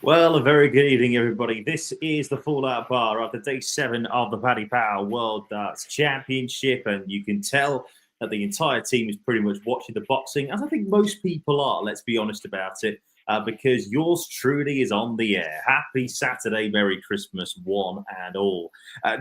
Well, a very good evening, everybody. This is the Fallout Bar after day 7 of the Paddy Power World Darts Championship, and you can tell that the entire team is pretty much watching the boxing, as I think most people are, let's be honest about it, because yours truly is on the air. Happy Saturday, Merry Christmas, one and all.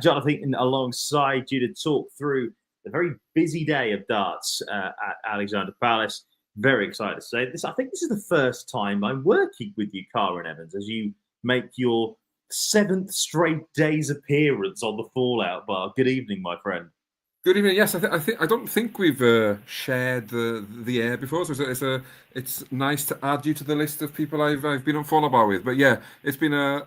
Jonathan, alongside you to talk through the very busy day of darts at Alexander Palace. Very excited to say this. I think this is the first time I'm working with you, Karen Evans, as you make your 7th straight day's appearance on the Fallout Bar. Good evening, my friend. Good evening. Yes, I don't think we've shared the air before, so it's nice to add you to the list of people I've been on Fallout Bar with. But yeah, it's been a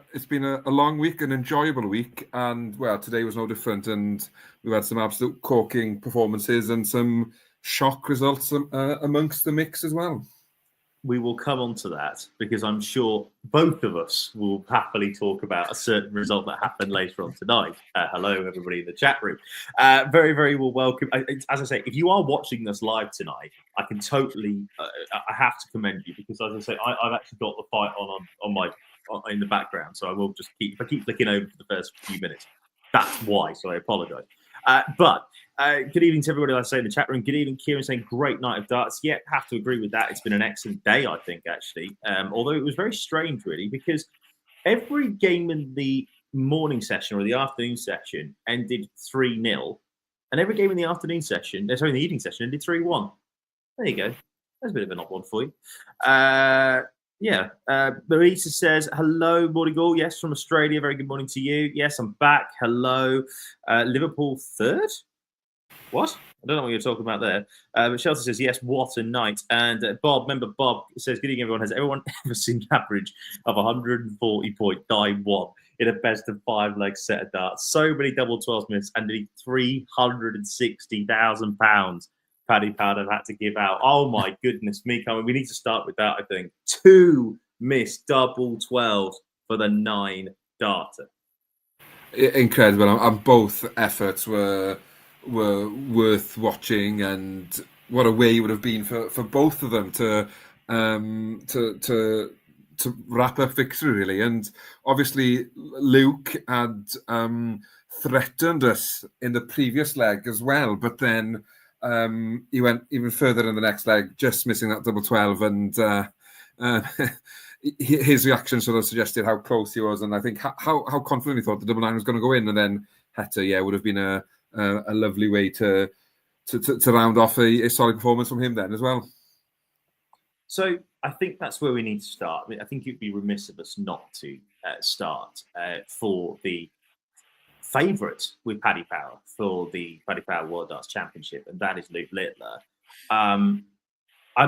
long week, an enjoyable week, and well, today was no different. And we've had some absolute corking performances and some shock results amongst the mix as well. We will come on to that because I'm sure both of us will happily talk about a certain result that happened later on tonight. Hello, everybody in the chat room. Very, very well welcome. As I say, if you are watching this live tonight, I can totally, I have to commend you because, as I say, I've actually got the fight in the background, so I will just if I keep flicking over for the first few minutes, that's why. So I apologise. But good evening to everybody, I say in the chat room. Good evening, Kieran, saying great night of darts. Yeah, have to agree with that. It's been an excellent day, I think, actually. Although it was very strange, really, because every game in the morning session or the afternoon session ended 3-0. And every game in the afternoon session, the evening session ended 3-1. There you go. That's a bit of an odd one for you. Yeah. Marisa says, hello, morning all. Yes, from Australia. Very good morning to you. Yes, I'm back. Hello. Liverpool third? What? I don't know what you're talking about there. But Shelter says, yes, what a night. And Bob says, good evening, everyone. Has everyone ever seen an average of 140.91 in a best of 5 leg set of darts? So many double 12 minutes and nearly £360,000 Paddy Powder had to give out. Oh my goodness me, we need to start with that, I think. 2 missed double 12s for the 9 darter. Incredible. And both efforts were worth watching, and what a way it would have been for both of them to wrap up victory, really. And obviously Luke had threatened us in the previous leg as well, but then he went even further in the next leg, just missing that double 12, and his reaction sort of suggested how close he was, and I think how confident he thought the double 9 was going to go in, and then Heta, would have been a lovely way to round off a solid performance from him then as well. So I think that's where we need to start. I think it'd be remiss of us not to start for the favourite with Paddy Power for the Paddy Power World Darts Championship, and that is Luke Littler. I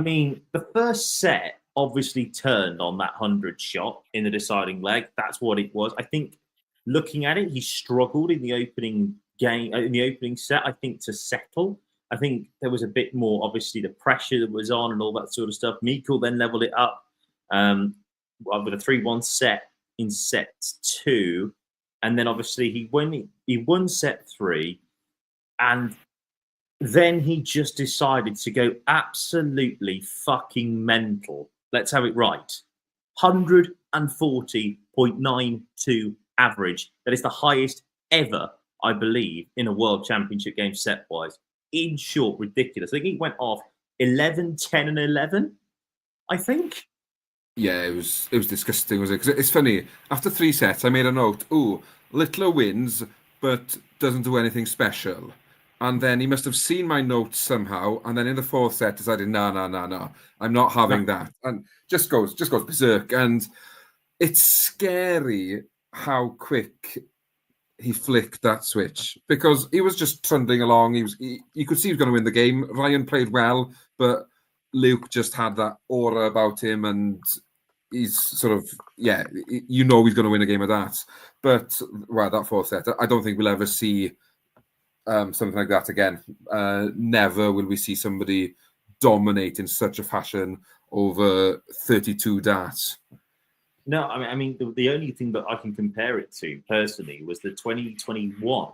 mean, the first set obviously turned on that 100 shot in the deciding leg. That's what it was. I think looking at it, he struggled in the opening game, in the opening set, I think, to settle. I think there was a bit more, obviously, the pressure that was on and all that sort of stuff. Mikkel then leveled it up with a 3-1 set in set 2. And then obviously he won set 3, and then he just decided to go absolutely fucking mental. Let's have it right. 140.92 average. That is the highest ever, I believe, in a World Championship game set-wise. In short, ridiculous. I think he went off 11, 10, and 11, I think. Yeah, it was disgusting, was it? Because it's funny, after 3 sets, I made a note, Littler wins, but doesn't do anything special. And then he must have seen my notes somehow, and then in the 4th set decided, no, I'm not having that. And just goes berserk. And it's scary how quick he flicked that switch, because he was just trundling along. You could see he was going to win the game. Ryan played well, but Luke just had that aura about him, and he's sort of, he's going to win a game of that. But, well, that 4th set, I don't think we'll ever see something like that again. Never will we see somebody dominate in such a fashion over 32 darts. No, I mean, the only thing that I can compare it to personally was the 2021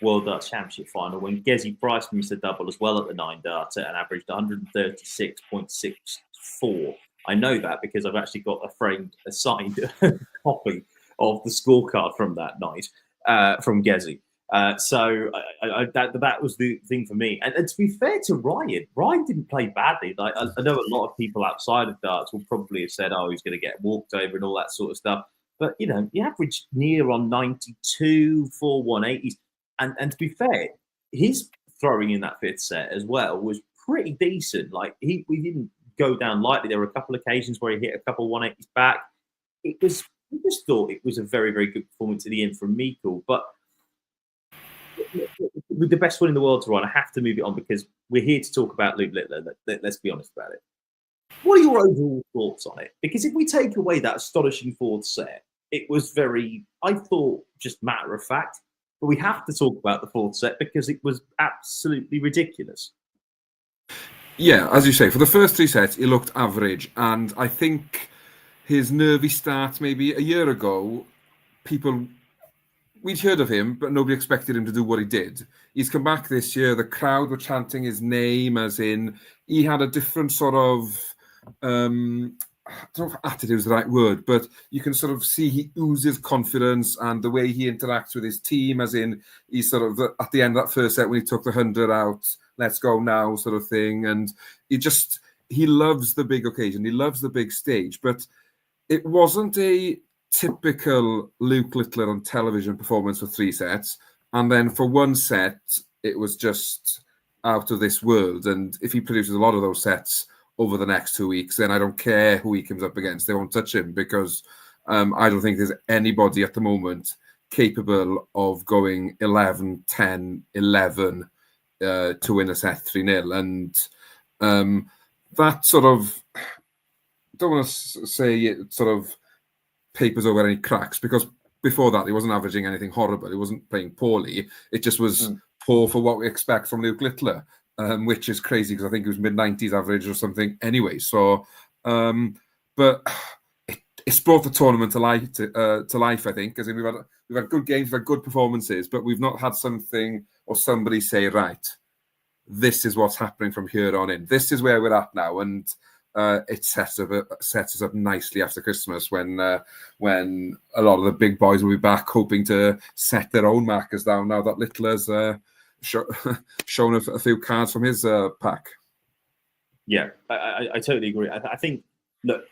World Darts Championship final when Gezi Price missed a double as well at the 9 darter and averaged 136.64 I know that because I've actually got a signed copy of the scorecard from that night from Gezi. So that was the thing for me. And to be fair to Ryan didn't play badly. Like I know a lot of people outside of darts will probably have said, "Oh, he's going to get walked over" and all that sort of stuff. But you know, he averaged near on 92, 4 180s, and to be fair, his throwing in that fifth set as well was pretty decent. Like we didn't go down lightly. There were a couple of occasions where he hit a couple 180s back. We just thought it was a very, very good performance at the end from Mikkel. But with the best one in the world to run, I have to move it on because we're here to talk about Luke Littler. Let's be honest about it. What are your overall thoughts on it? Because if we take away that astonishing fourth set, it was very, I thought, just matter of fact. But we have to talk about the fourth set because it was absolutely ridiculous. Yeah, as you say, for the first three sets, he looked average. And I think his nervy start maybe a year ago, we'd heard of him, but nobody expected him to do what he did. He's come back this year. The crowd were chanting his name, as in he had a different sort of, I don't know if attitude is the right word, but you can sort of see he oozes confidence, and the way he interacts with his team, as in he's sort of at the end of that first set when he took the 100 out, let's go now sort of thing. And he loves the big occasion. He loves the big stage, but it wasn't a typical Luke Littler on television performance for three sets. And then for one set, it was just out of this world. And if he produces a lot of those sets over the next 2 weeks, then I don't care who he comes up against. They won't touch him because I don't think there's anybody at the moment capable of going 11, 10, 11 to win a set 3-0. And that sort of, don't want to say it sort of papers over any cracks, because before that he wasn't averaging anything horrible. He wasn't playing poorly. It just was poor for what we expect from Luke Littler, which is crazy because I think it was mid-90s average or something anyway. So, but it's brought the tournament to life, I think, because we've had good games, we've had good performances, but we've not had something or somebody say, right, this is what's happening from here on in. This is where we're at now, and it sets us up nicely after Christmas when a lot of the big boys will be back, hoping to set their own markers down now that Littler's shown a few cards from his pack. Yeah, I totally agree. I think, look,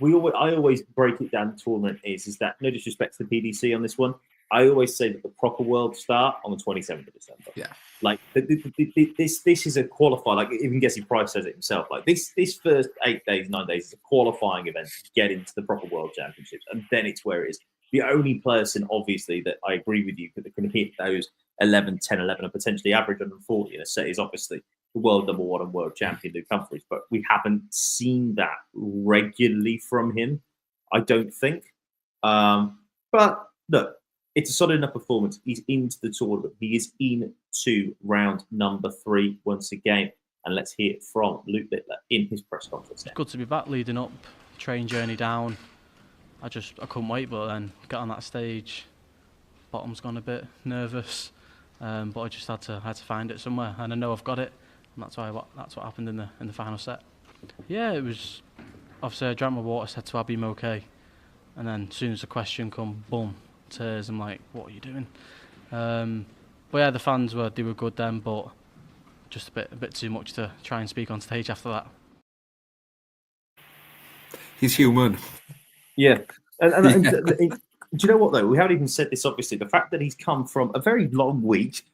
I always break it down. The tournament is that, no disrespect to the PDC on this one, I always say that the proper world start on the 27th of December. Yeah. Like this is a qualifier. Like even Jesse Price says it himself. Like this first 8 days, 9 days is a qualifying event to get into the proper World Championships, and then it's where it is. The only person, obviously, that I agree with you that can hit those 11, 10, 11, and potentially average 140 in a set is obviously the world number one and world champion Luke Humphries. But we haven't seen that regularly from him, I don't think. But look, it's a solid enough performance. He's into the tournament. He is into round number 3 once again. And let's hear it from Luke Littler in his press conference. It's good to be back leading up, train journey down. I couldn't wait, but then get on that stage, bottom's gone a bit, nervous. But I just had to find it somewhere, and I know I've got it. And that's what happened in the final set. Yeah, it was, obviously I drank my water, said to Abby, I'm okay. And then as soon as the question come, boom, tears. I'm like, what are you doing? But yeah, the fans were good then, but just a bit too much to try and speak on stage after that. He's human. Yeah. And do you know what though? We haven't even said this. Obviously, the fact that he's come from a very long week,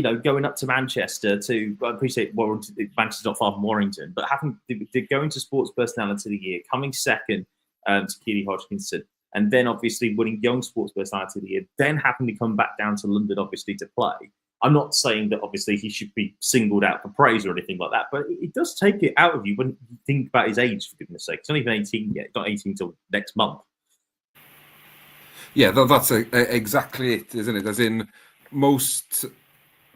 going up to Manchester to, I appreciate Manchester's not far from Warrington, but having to go into Sports Personality of the Year, coming second to Keely Hodgkinson, and then obviously winning Young Sports Personality of the Year, then having to come back down to London, obviously, to play. I'm not saying that obviously he should be singled out for praise or anything like that, but it does take it out of you when you think about his age, for goodness sake. He's not even 18 yet. He's not 18 until next month. Yeah, that's exactly it, isn't it? As in, most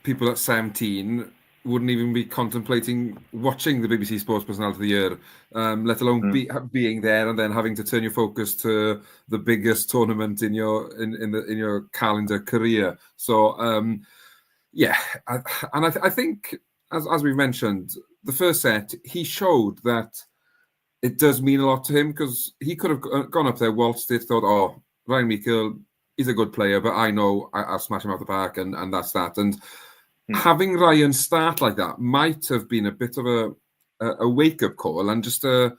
people at 17 wouldn't even be contemplating watching the BBC Sports Personality of the Year, let alone being there and then having to turn your focus to the biggest tournament in your calendar career. So, I think, as we've mentioned, the first set, he showed that it does mean a lot to him, because he could have gone up there, waltzed it, thought, oh, Ryan Meikle, he's a good player, but I know I'll smash him out the park, and that's that. And having Ryan start like that might have been a bit of a wake-up call, and just a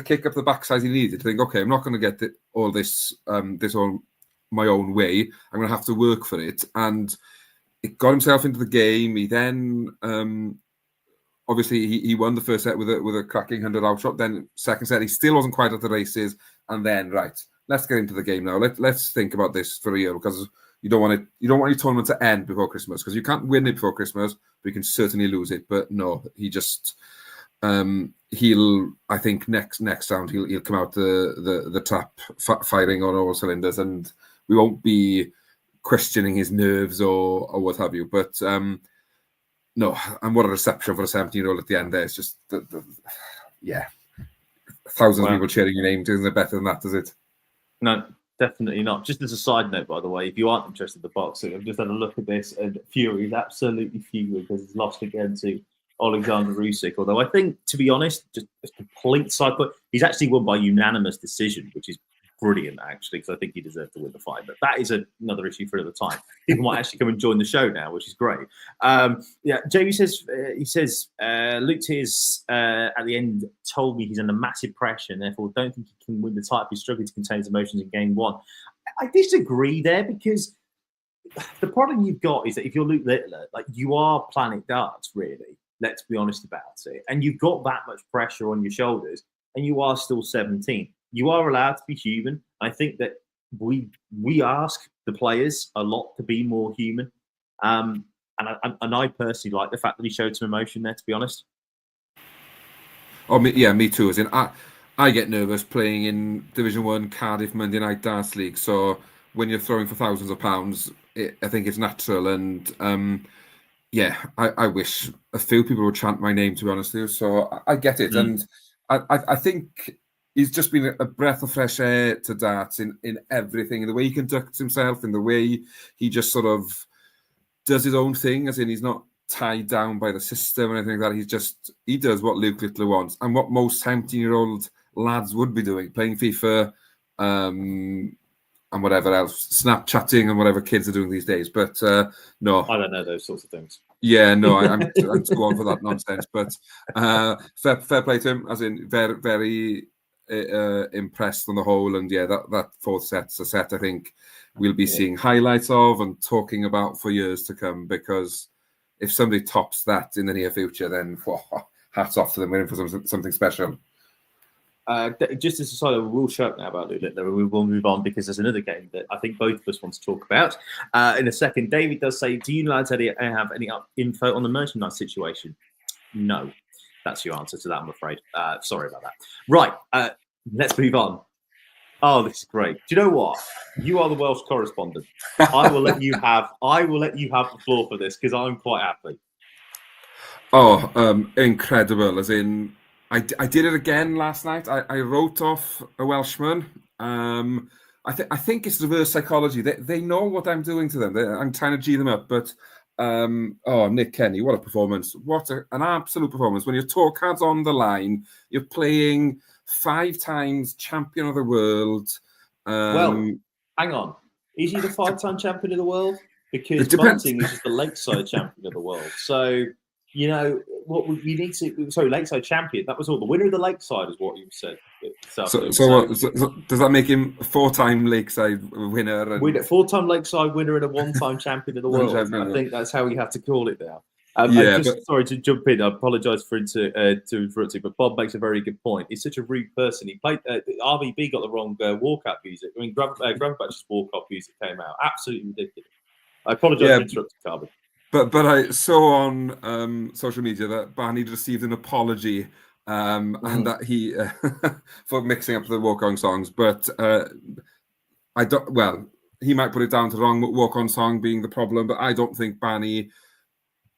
kick up the backside he needed to think, okay, I'm not going to get all this all my own way. I'm going to have to work for it. And it got himself into the game. He then, obviously, he won the first set with a cracking 100-out shot. Then second set, he still wasn't quite at the races. And then, right, let's get into the game now. Let's think about this for a year, because you don't want your tournament to end before Christmas, because you can't win it before Christmas, but you can certainly lose it. But no, he just I think next round he'll come out the trap firing on all cylinders, and we won't be questioning his nerves or what have you. But no, and what a reception for a 17-year-old at the end there. It's just thousands of people cheering your name. Isn't it better than that, is it? No, definitely not. Just as a side note, by the way, if you aren't interested in the boxing, I've just had a look at this, and Fury is absolutely fuming because he's lost again to Alexander Usyk. Although I think, to be honest, just a complete side point, he's actually won by unanimous decision, which is brilliant, actually, because I think he deserved to win the fight. But that is another issue for another time. People might actually come and join the show now, which is great. Jamie says, Luke Tears at the end told me he's under massive pressure and therefore don't think he can win the title. He's struggling to contain his emotions in game one. I disagree there, because the problem you've got is that if you're Luke Littler, like, you are Planet Darts, really. Let's be honest about it. And you've got that much pressure on your shoulders, and you are still 17. You are allowed to be human. I think that we ask the players a lot to be more human. And I personally like the fact that he showed some emotion there, to be honest. Oh, me too. As in, I get nervous playing in Division 1 Cardiff Monday Night Darts League. So when you're throwing for thousands of pounds, I think it's natural. And I wish a few people would chant my name, to be honest with you. So I get it. And I think he's just been a breath of fresh air to darts in everything, in the way he conducts himself, in the way he just sort of does his own thing, as in he's not tied down by the system or anything like that. He does what Luke Littler wants, and what most 17-year-old lads would be doing, playing FIFA and whatever else, Snapchatting and whatever kids are doing these days. But no, I don't know those sorts of things. Yeah, no, I'm too on for that nonsense. But fair play to him, as in very, very impressed on the whole. And yeah, that fourth set's a set I think we'll be seeing highlights of and talking about for years to come, because if somebody tops that in the near future, then hats off to them, waiting for something special. Just as a side, we will shut up now about Luke Littler, and we will move on, because there's another game that I think both of us want to talk about in a second. David does say, do you lads have any info on the merchandise situation? No. That's your answer to that, I'm afraid. Sorry about that. Right, let's move on. Oh, this is great. Do you know what? You are the Welsh correspondent. I will let you have the floor for this, because I'm quite happy. Oh, incredible. As in, I did it again last night. I wrote off a Welshman. I think it's reverse psychology. They know what I'm doing to them. I'm trying to G them up. But Nick Kenny, what a performance! What an absolute performance! When your tour card's on the line, you're playing 5 times champion of the world. Well, hang on. Is he the 5-time champion of the world? Because Bunting is just the Lakeside champion of the world. So, you know, what we need to... Sorry, Lakeside champion. That was all. The winner of the Lakeside is what you said. So does that make him a 4-time Lakeside winner? 4-time Lakeside winner and a 1-time champion of the world. I think that's how we have to call it now. Sorry to jump in. I apologise for interrupting, but Bob makes a very good point. He's such a rude person. He played RVB got the wrong walkout music. I mean, Gravenbatch's walkout music came out absolutely ridiculous. I apologise for interrupting, Carbon. But I saw on social media that Barney received an apology and that he for mixing up the walk-on songs. But I don't. Well, he might put it down to the wrong walk-on song being the problem, but I don't think Barney.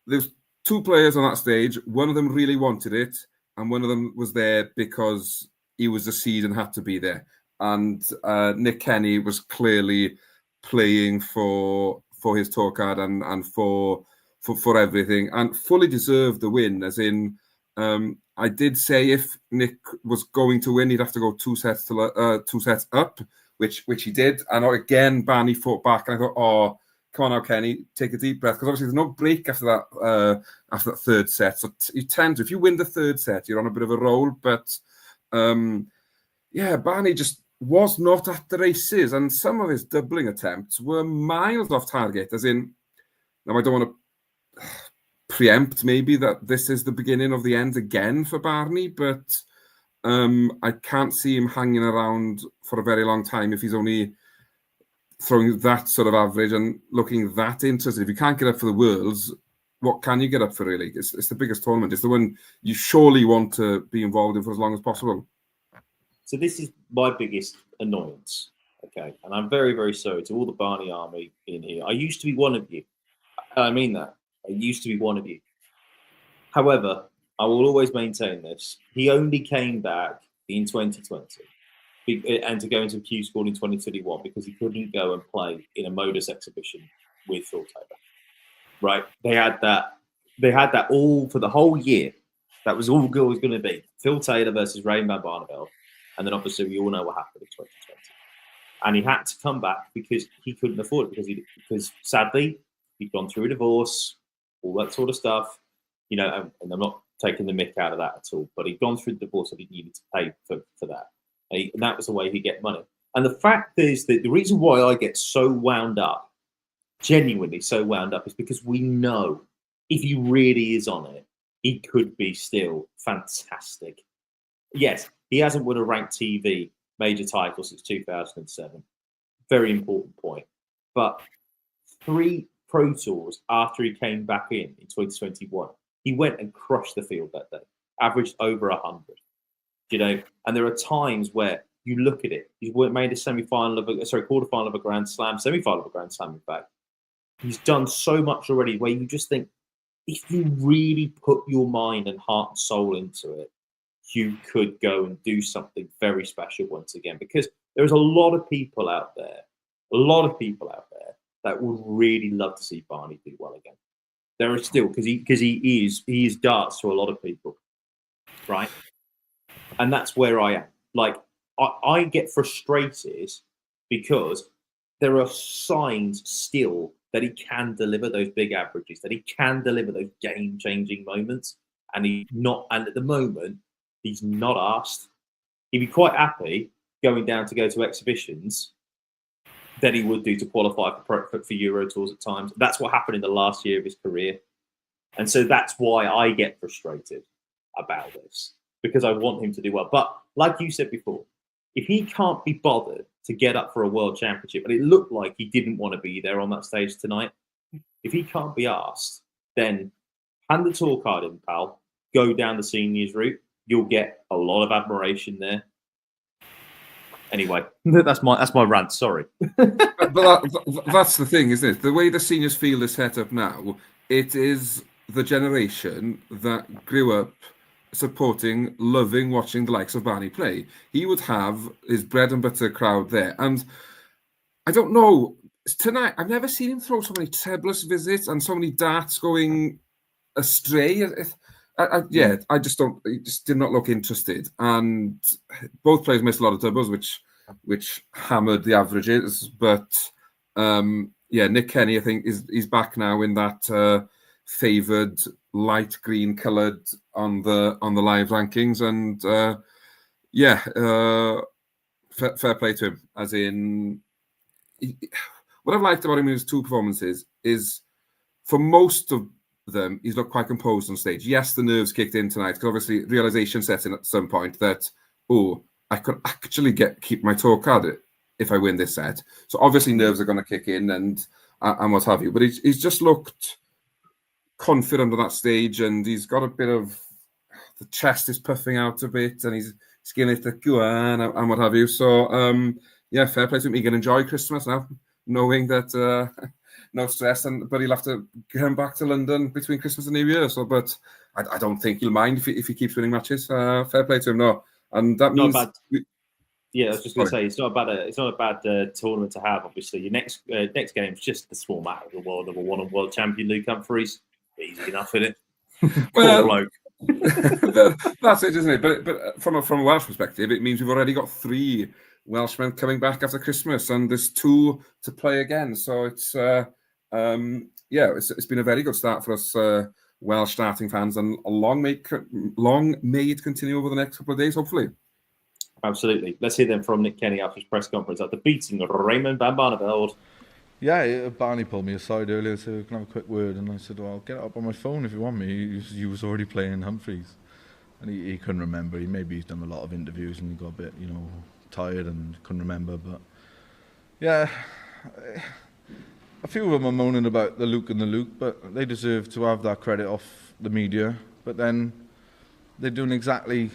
There's 2 players on that stage. One of them really wanted it, and one of them was there because he was the seed and had to be there. And Nick Kenny was clearly playing for his tour card and for everything, and fully deserved the win. As in, I did say if Nick was going to win, he'd have to go 2 sets to 2 sets up, which he did. And again, Barney fought back, and I thought, oh, come on now, Kenny, take a deep breath, because obviously there's no break after that third set. So you tend to, if you win the third set, you're on a bit of a roll. But Barney just was not at the races, and some of his doubling attempts were miles off target. As in, now I don't want to preempt maybe that this is the beginning of the end again for Barney, but I can't see him hanging around for a very long time if he's only throwing that sort of average and looking that interested. If you can't get up for the Worlds, what can you get up for, really? It's the biggest tournament. It's the one you surely want to be involved in for as long as possible. So this is my biggest annoyance, okay? And I'm very, very sorry to all the Barney army in here. I used to be one of you. I mean that. I used to be one of you. However, I will always maintain this. He only came back in 2020 and to go into Q School in 2021 because he couldn't go and play in a Modus exhibition with Phil Taylor. Right? They had that all for the whole year. That was all it was going to be. Phil Taylor versus Rain Van Barneveld. And then obviously we all know what happened in 2020. And he had to come back because he couldn't afford it because sadly he'd gone through a divorce, all that sort of stuff, and I'm not taking the mick out of that at all, but he'd gone through the divorce and he needed to pay for that. And that was the way he'd get money. And the fact is that the reason why I get so wound up, genuinely so wound up, is because we know if he really is on it, he could be still fantastic. Yes, he hasn't won a ranked TV major title since 2007. Very important point. But 3 Pro Tours after he came back in 2021, he went and crushed the field that day, averaged over 100. And there are times where you look at it. He's made a quarterfinal of a Grand Slam, semi-final of a Grand Slam, in fact. He's done so much already where you just think, if you really put your mind and heart and soul into it, you could go and do something very special once again. Because there's a lot of people out there that would really love to see Barney do well again. There are still, because he is darts to a lot of people, right? And that's where I am. Like, I get frustrated because there are signs still that he can deliver those big averages, that he can deliver those game-changing moments, and he's not. And at the moment, he's not asked. He'd be quite happy going down to go to exhibitions than he would do to qualify for Euro Tours at times. That's what happened in the last year of his career. And so that's why I get frustrated about this, because I want him to do well. But like you said before, if he can't be bothered to get up for a world championship, and it looked like he didn't want to be there on that stage tonight, if he can't be asked, then hand the tour card in, pal. Go down the seniors route. You'll get a lot of admiration there. Anyway, that's my rant. Sorry. But that's the thing, isn't it? The way the seniors field is set up now, it is the generation that grew up supporting, loving, watching the likes of Barney play. He would have his bread and butter crowd there. And I don't know, tonight, I've never seen him throw so many trebleless visits and so many darts going astray. I just did not look interested. And both players missed a lot of doubles, which hammered the averages. But Nick Kenny, I think, he's back now in that favoured light green coloured on the live rankings, and fair play to him. As in, what I've liked about him in his 2 performances is, for most of them, he's looked quite composed on stage. Yes, the nerves kicked in tonight, because obviously realization set in at some point that, I could actually keep my tour card if I win this set. So obviously nerves are going to kick in and what have you. But he's just looked confident on that stage, and he's got a bit of, the chest is puffing out a bit, and he's getting it to go on and what have you. So fair play to him. He can enjoy Christmas now, knowing that no stress, but he'll have to come back to London between Christmas and New Year. So, but I don't think he'll mind if he keeps winning matches. Fair play to him, no. And that means. I was just going to say, it's not a bad tournament to have. Obviously, your next game is just the small matter of the world number 1 and world champion Luke Humphries. Easy enough, isn't it? Well, That's it, isn't it? But from a Welsh perspective, it means we've already got 3 Welshmen coming back after Christmas, and there's 2 to play again. So it's it's been a very good start for us Welsh starting fans, and long may it continue over the next couple of days, hopefully. Absolutely. Let's hear them from Nick Kenny after his press conference after beating Raymond van Barneveld. Yeah, Barney pulled me aside earlier to can have a quick word, and I said, "Well, I'll get it up on my phone if you want me." He was already playing Humphreys, and he couldn't remember. He's done a lot of interviews and he got a bit, tired and couldn't remember. But yeah, a few of them are moaning about the Luke and the Luke, but they deserve to have that credit off the media. But then they're doing exactly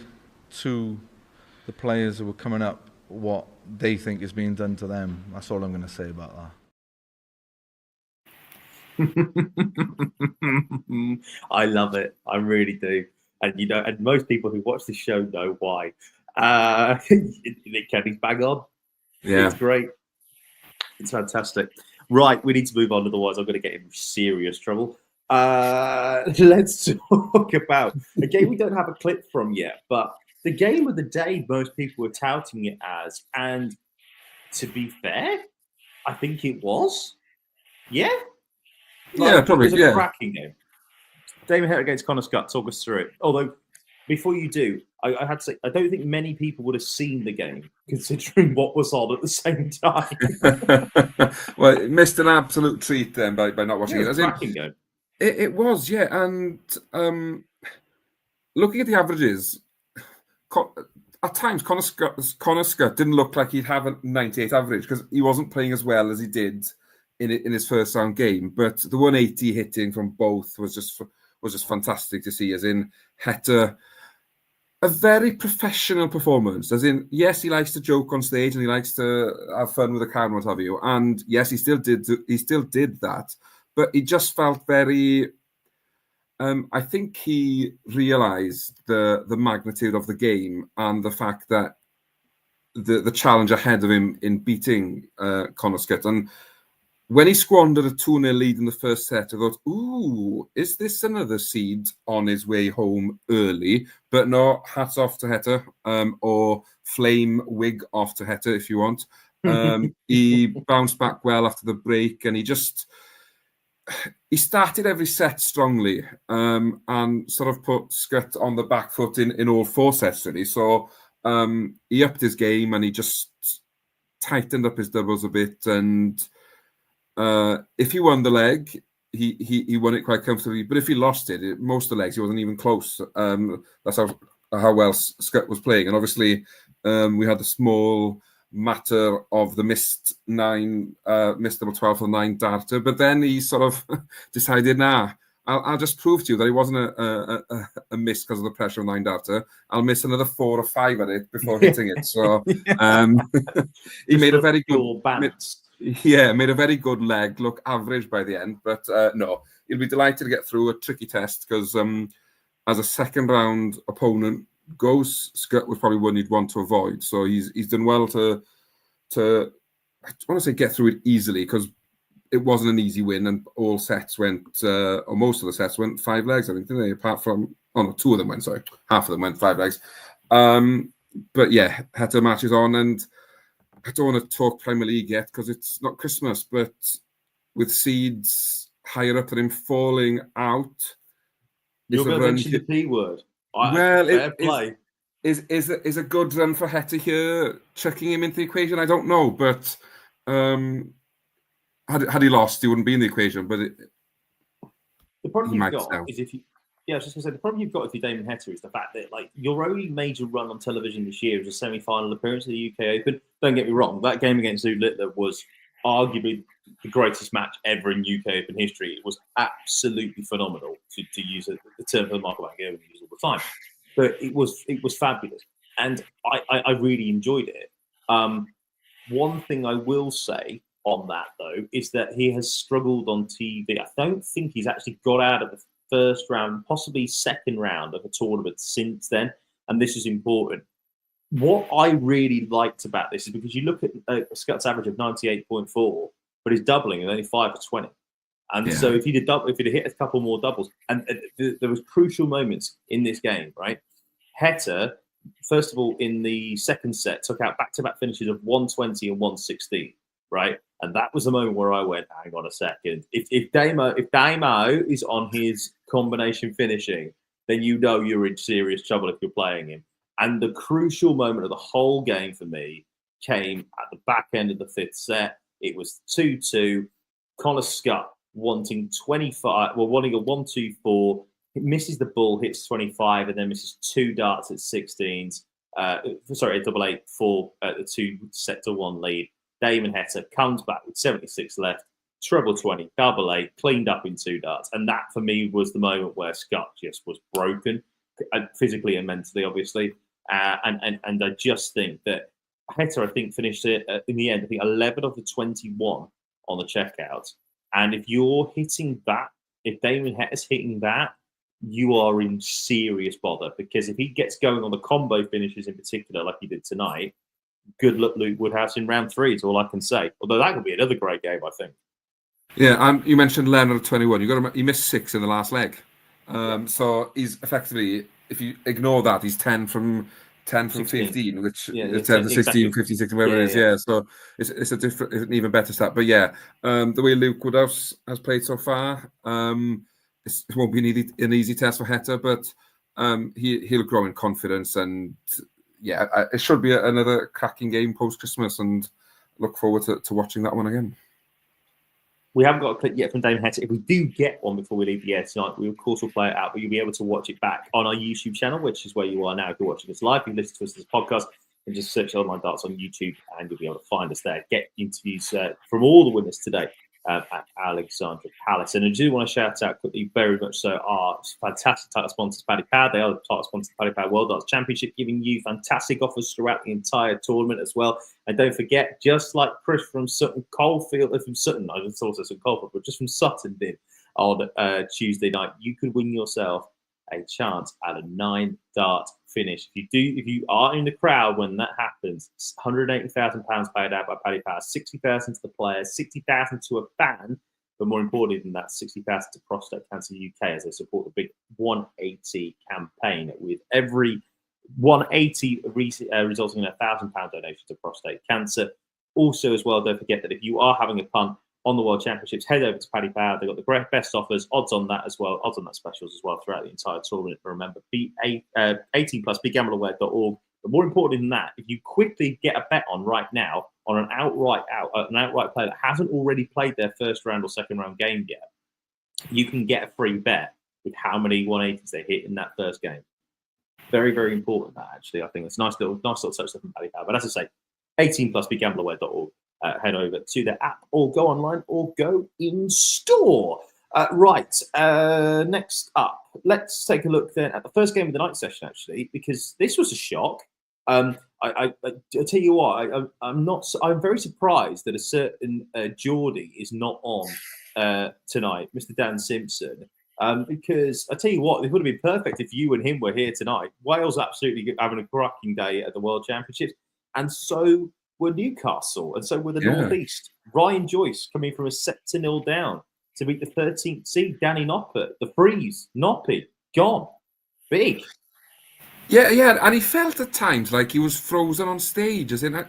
to the players who are coming up what they think is being done to them. That's all I'm going to say about that. I love it. I really do. And and most people who watch the show know why. Nick Kenny's bang on. Yeah. It's great. It's fantastic. Right, we need to move on, otherwise I'm going to get in serious trouble. Let's talk about a game we don't have a clip from yet, but the game of the day most people were touting it as, and to be fair, I think it was. Yeah? Probably. It was a cracking game. Damon Heta against Connor Scott, talk us through it. Although, before you do, I had to say, I don't think many people would have seen the game, considering what was on at the same time. Well, it missed an absolute treat then by not watching it. It was a cracking game. It was, yeah. And looking at the averages, at times Connor Scott didn't look like he'd have a 98 average because he wasn't playing as well as he did in his first round game. But the 180 hitting from both was just fantastic to see. As in Heta, a very professional performance. As in, yes, he likes to joke on stage and he likes to have fun with the camera, what have you. And yes, he still did that. But he just felt very. I think he realised the magnitude of the game and the fact that the challenge ahead of him in beating Connor Scott. And when he squandered a 2-0 lead in the first set, I thought, ooh, is this another seed on his way home early? But no, hats off to Heta, or flame wig off to Heta if you want. He bounced back well after the break, and he started every set strongly, and sort of put Scott on the back foot in all 4 sets, really. So he upped his game and he just tightened up his doubles a bit, and if he won the leg, he won it quite comfortably. But if he lost it, most of the legs, he wasn't even close. That's how well Scott was playing. And obviously, we had the small matter of the missed double 12 for the 9 darter. But then he sort of decided, I'll just prove to you that it wasn't a miss because of the pressure of 9 darter. I'll miss another 4 or 5 at it before hitting it. So he made a very good balance. Yeah, made a very good leg look average by the end, but no, he'll be delighted to get through a tricky test because as a second round opponent goes, Scott was probably one you'd want to avoid. So he's done well to I want to say get through it easily because it wasn't an easy win, and all sets went, or most of the sets went 5 legs, I think, didn't they? Apart from, 2 of them went, sorry, half of them went 5 legs. But yeah, Heta matches on, and I don't want to talk Premier League yet because it's not Christmas, but with seeds higher up than him falling out. You're going to mention the P word. Is a good run for Heta here, chucking him into the equation? I don't know, but had he lost, he wouldn't be in the equation. But the problem you've got is if you. Yeah, I was just going to say, the problem you've got if you're Damon Heta is the fact that your only major run on television this year is a semi-final appearance at the UK Open. Don't get me wrong, that game against Zuid Littler was arguably the greatest match ever in UK Open history. It was absolutely phenomenal, to use the term that Michael Van Gerwen uses all the time. But it was fabulous, and I really enjoyed it. One thing I will say on that, though, is that he has struggled on TV. I don't think he's actually got out of the first round, possibly second round of a tournament since then, and this is important. What I really liked about this is because you look at Scott's average of 98.4, but his doubling is only 5 for 20. And so if he'd have hit a couple more doubles, and there was crucial moments in this game, right? Heta, first of all, in the second set, took out back-to-back finishes of 120 and 116, right? And that was the moment where I went, hang on a second. If Damo is on his combination finishing, then you know you're in serious trouble if you're playing him. And the crucial moment of the whole game for me came at the back end of the fifth set. It was 2-2. Connor Scott wanting a 1-2-4. He misses the ball, hits 25, and then misses 2 darts at 16s. A double 8-4 at the 2-1 lead. Damon Heta comes back with 76 left, treble 20, double 8, cleaned up in 2 darts. And that, for me, was the moment where Scott just was broken, physically and mentally, obviously. And I just think that Heta, finished it in the end, 11 of the 21 on the checkout. And if you're hitting that, if Damon Heta's hitting that, you are in serious bother, because if he gets going on the combo finishes in particular, like he did tonight, good luck, Luke Woodhouse, in round 3 is all I can say. Although that could be another great game, I think. Yeah, and you mentioned Leonard 21. He missed 6 in the last leg. So he's effectively, if you ignore that, he's 10 from 15, which is 10 to 16, exactly. 15, 16, whatever it is. Yeah, so it's an even better stat. But yeah, the way Luke Woodhouse has played so far, it won't be an easy test for Heta, but he'll grow in confidence, and yeah, it should be another cracking game post-Christmas, and look forward to watching that one again. We haven't got a clip yet from Damon Heta. If we do get one before we leave the air tonight, we of course will play it out, but you'll be able to watch it back on our YouTube channel, which is where you are now. If you're watching us live, you listen to us as a podcast, and just search All My Darts on YouTube, and you'll be able to find us there. Get interviews from all the winners today at Alexandra Palace. And I do want to shout out quickly, very much so, our fantastic title sponsors, Paddy. They are the title sponsors of Paddy World Darts Championship, giving you fantastic offers throughout the entire tournament as well. And don't forget, just like Chris from Sutton Coldfield, from Sutton, I just also Sutton Coldfield, but just from Sutton did on Tuesday night, you could win yourself a chance at a 9-dart finish. If you are in the crowd when that happens, £180,000 paid out by Paddy Power, 60,000 to the players, 60,000 to a fan, but more importantly than that, 60,000 to Prostate Cancer UK as they support the big 180 campaign, with every 180 resulting in a £1,000 donation to prostate cancer. Also, as well, don't forget that if you are having a punt on the World Championships, head over to Paddy Power. They've got the best offers, odds on that as well, odds on that specials as well throughout the entire tournament. But remember, be 18 plus, begambleaware.org. But more importantly than that, if you quickly get a bet on right now on an outright player that hasn't already played their first round or second round game yet, you can get a free bet with how many 180s they hit in that first game. Very, very important, that actually. I think it's nice little touch stuff from Paddy Power. But as I say, 18 plus, begambleaware.org. Head over to their app, or go online, or go in store. Next up, let's take a look then at the first game of the night session, actually, because this was a shock. I tell you what, I'm very surprised that a certain Geordie is not on tonight, Mr. Dan Simpson. Because I tell you what, it would have been perfect if you and him were here tonight. Wales absolutely having a cracking day at the World Championships, and so were Newcastle, and so were the North East. Ryan Joyce coming from a 7-0 down to beat the 13th seed, Danny Noppert. The freeze, Noppy, gone. Big. Yeah, and he felt at times like he was frozen on stage. As in,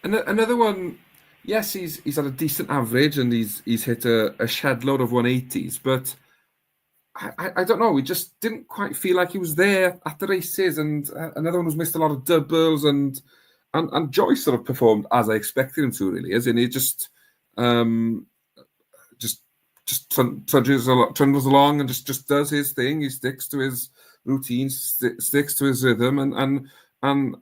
another one, yes, he's had a decent average, and he's hit a shed load of 180s, but I don't know, he just didn't quite feel like he was there at the races, and another one who's missed a lot of doubles, and Joyce sort of performed as I expected him to, really, as in he just trundles along and just does his thing. He sticks to his routine, sticks to his rhythm, and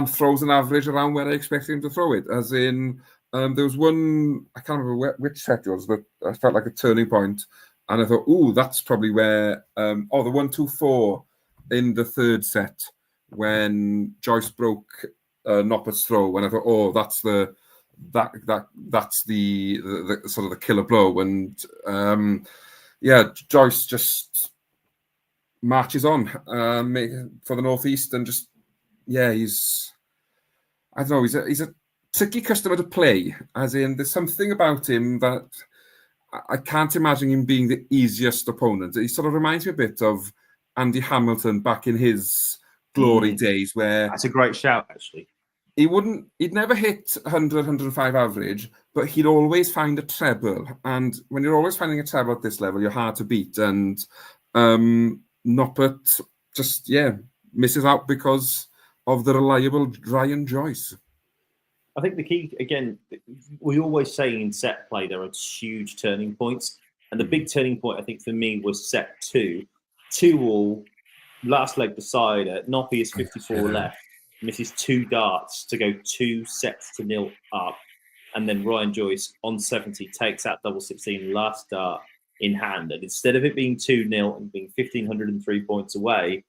throws an average around where I expected him to throw it. As in, there was one, I can't remember which set it was, but I felt like a turning point, and I thought, that's probably where the 1-2-4 in the third set when Joyce broke Noppert's throw, when I thought, that's the sort of the killer blow. And Joyce just marches on for the Northeast, and just he's a tricky customer to play, as in there's something about him that I can't imagine him being the easiest opponent. He sort of reminds me a bit of Andy Hamilton back in his glory days, where that's a great shout, actually. He'd never hit 100, 105 average, but he'd always find a treble. And when you're always finding a treble at this level, you're hard to beat. And Noppert just, misses out because of the reliable Ryan Joyce. I think the key, again, we always say in set play there are huge turning points. And the big turning point, I think, for me was set 2. 2-all, last leg decider. Noppy is 54 left, misses 2 darts to go 2-0 up. And then Ryan Joyce on 70 takes out double 16 last dart in hand. And instead of it being 2-0 and being 1,503 points away,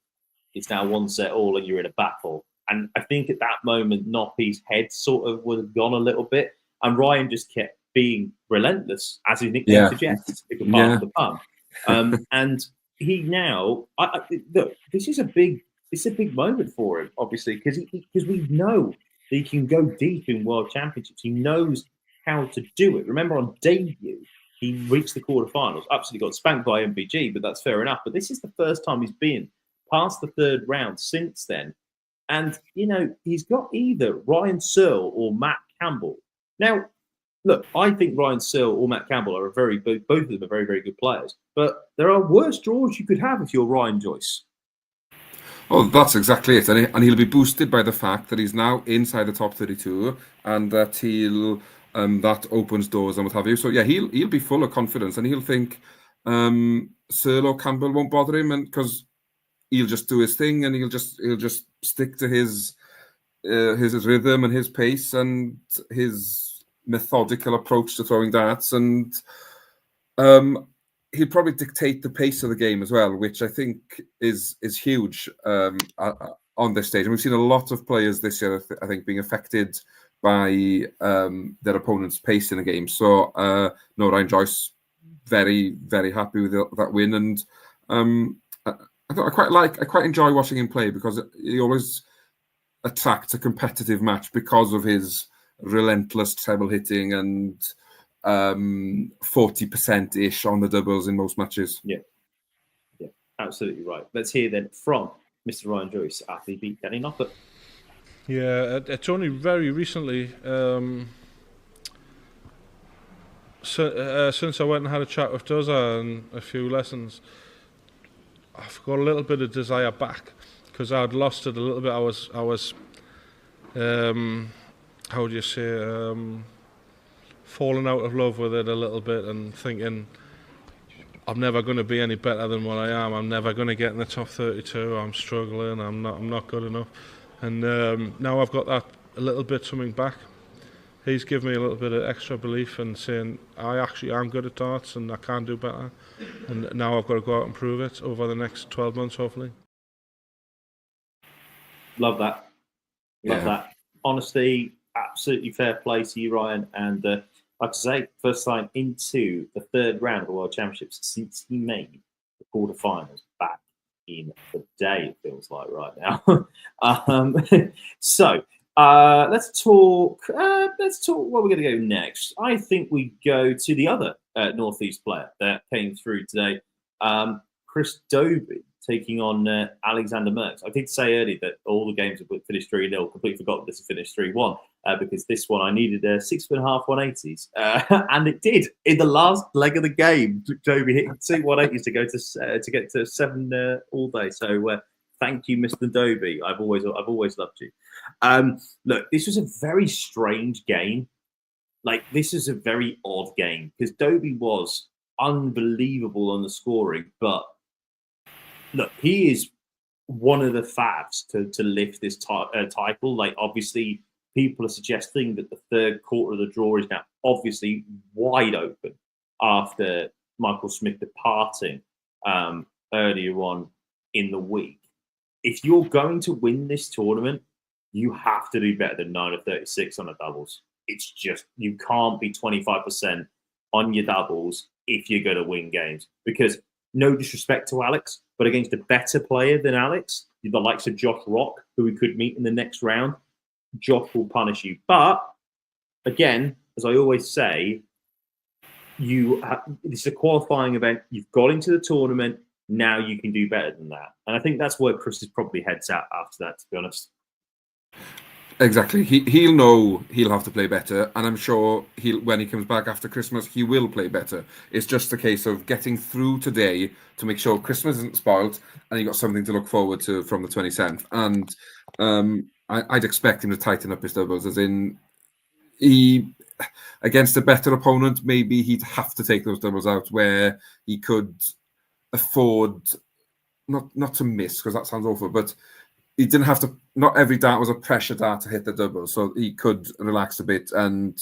it's now 1-all and you're in a battle. And I think at that moment, Noppy's head sort of was gone a little bit. And Ryan just kept being relentless, as his nickname suggests, if you're part of the pun. And he now, look, this is a big moment for him, obviously, because we know that he can go deep in World Championships. He knows how to do it. Remember, on debut, he reached the quarterfinals. Absolutely got spanked by MVG, but that's fair enough. But this is the first time he's been past the 3rd round since then. And, he's got either Ryan Searle or Matt Campbell. Now, look, I think Ryan Searle or Matt Campbell are both of them are very, very good players. But there are worse draws you could have if you're Ryan Joyce. Oh, that's exactly it. And he'll be boosted by the fact that he's now inside the top 32 and that that opens doors and what have you. So, he'll be full of confidence and he'll think Searle or Campbell won't bother him because he'll just do his thing and he'll just stick to his rhythm and his pace and his methodical approach to throwing darts, and he'll probably dictate the pace of the game as well, which I think is huge on this stage. And we've seen a lot of players this year, I think, being affected by their opponent's pace in the game. So Ryan Joyce, very, very happy with that win, and I quite enjoy watching him play because he always attracts a competitive match because of his relentless treble hitting and 40%-ish on the doubles in most matches. Yeah, absolutely right. Let's hear then from Mr. Ryan Joyce after he beat Danny Noppert. Yeah, it's only very recently, since I went and had a chat with Doza and a few lessons, I've got a little bit of desire back because I'd lost it a little bit. I was how do you say, falling out of love with it a little bit and thinking I'm never going to be any better than what I am. I'm never going to get in the top 32. I'm struggling. I'm not good enough. And now I've got that a little bit coming back. He's given me a little bit of extra belief and saying I actually am good at darts and I can do better. And now I've got to go out and prove it over the next 12 months, hopefully. Love that. Love that. Honestly, absolutely fair play to you, Ryan. And like I say, first time into the 3rd round of the World Championships since he made the quarterfinals back in the day, it feels like right now. So let's talk where we're going to go next. I think we go to the other Northeast player that came through today, Chris Dobey, taking on Alexander Merckx. I did say earlier that all the games have finished 3-0. Completely forgot this had finished 3-1 because this one I needed 6.5 180s, and it did in the last leg of the game. Dobey hit 2 180s to get to 7 all day. So thank you, Mr. Dobey. I've always loved you. Look, this was a very strange game. Like, this is a very odd game because Dobey was unbelievable on the scoring, but look, he is one of the fads to lift this title. Like, obviously, people are suggesting that the 3rd quarter of the draw is now obviously wide open after Michael Smith departing earlier on in the week. If you're going to win this tournament, you have to do better than 9 of 36 on the doubles. It's just, you can't be 25% on your doubles if you're going to win games. Because no disrespect to Alex, but against a better player than Alex, the likes of Josh Rock, who we could meet in the next round, Josh will punish you. But again, as I always say, this is a qualifying event. You've got into the tournament. Now you can do better than that. And I think that's where Chris is probably heads out after that, to be honest. Exactly. He'll know he'll have to play better, and I'm sure when he comes back after Christmas, he will play better. It's just a case of getting through today to make sure Christmas isn't spoiled, and you got something to look forward to from the 27th. And I'd expect him to tighten up his doubles, as in against a better opponent, maybe he'd have to take those doubles out where he could afford not to miss, because that sounds awful, but he didn't have to. Not every dart was a pressure dart to hit the double, so he could relax a bit. And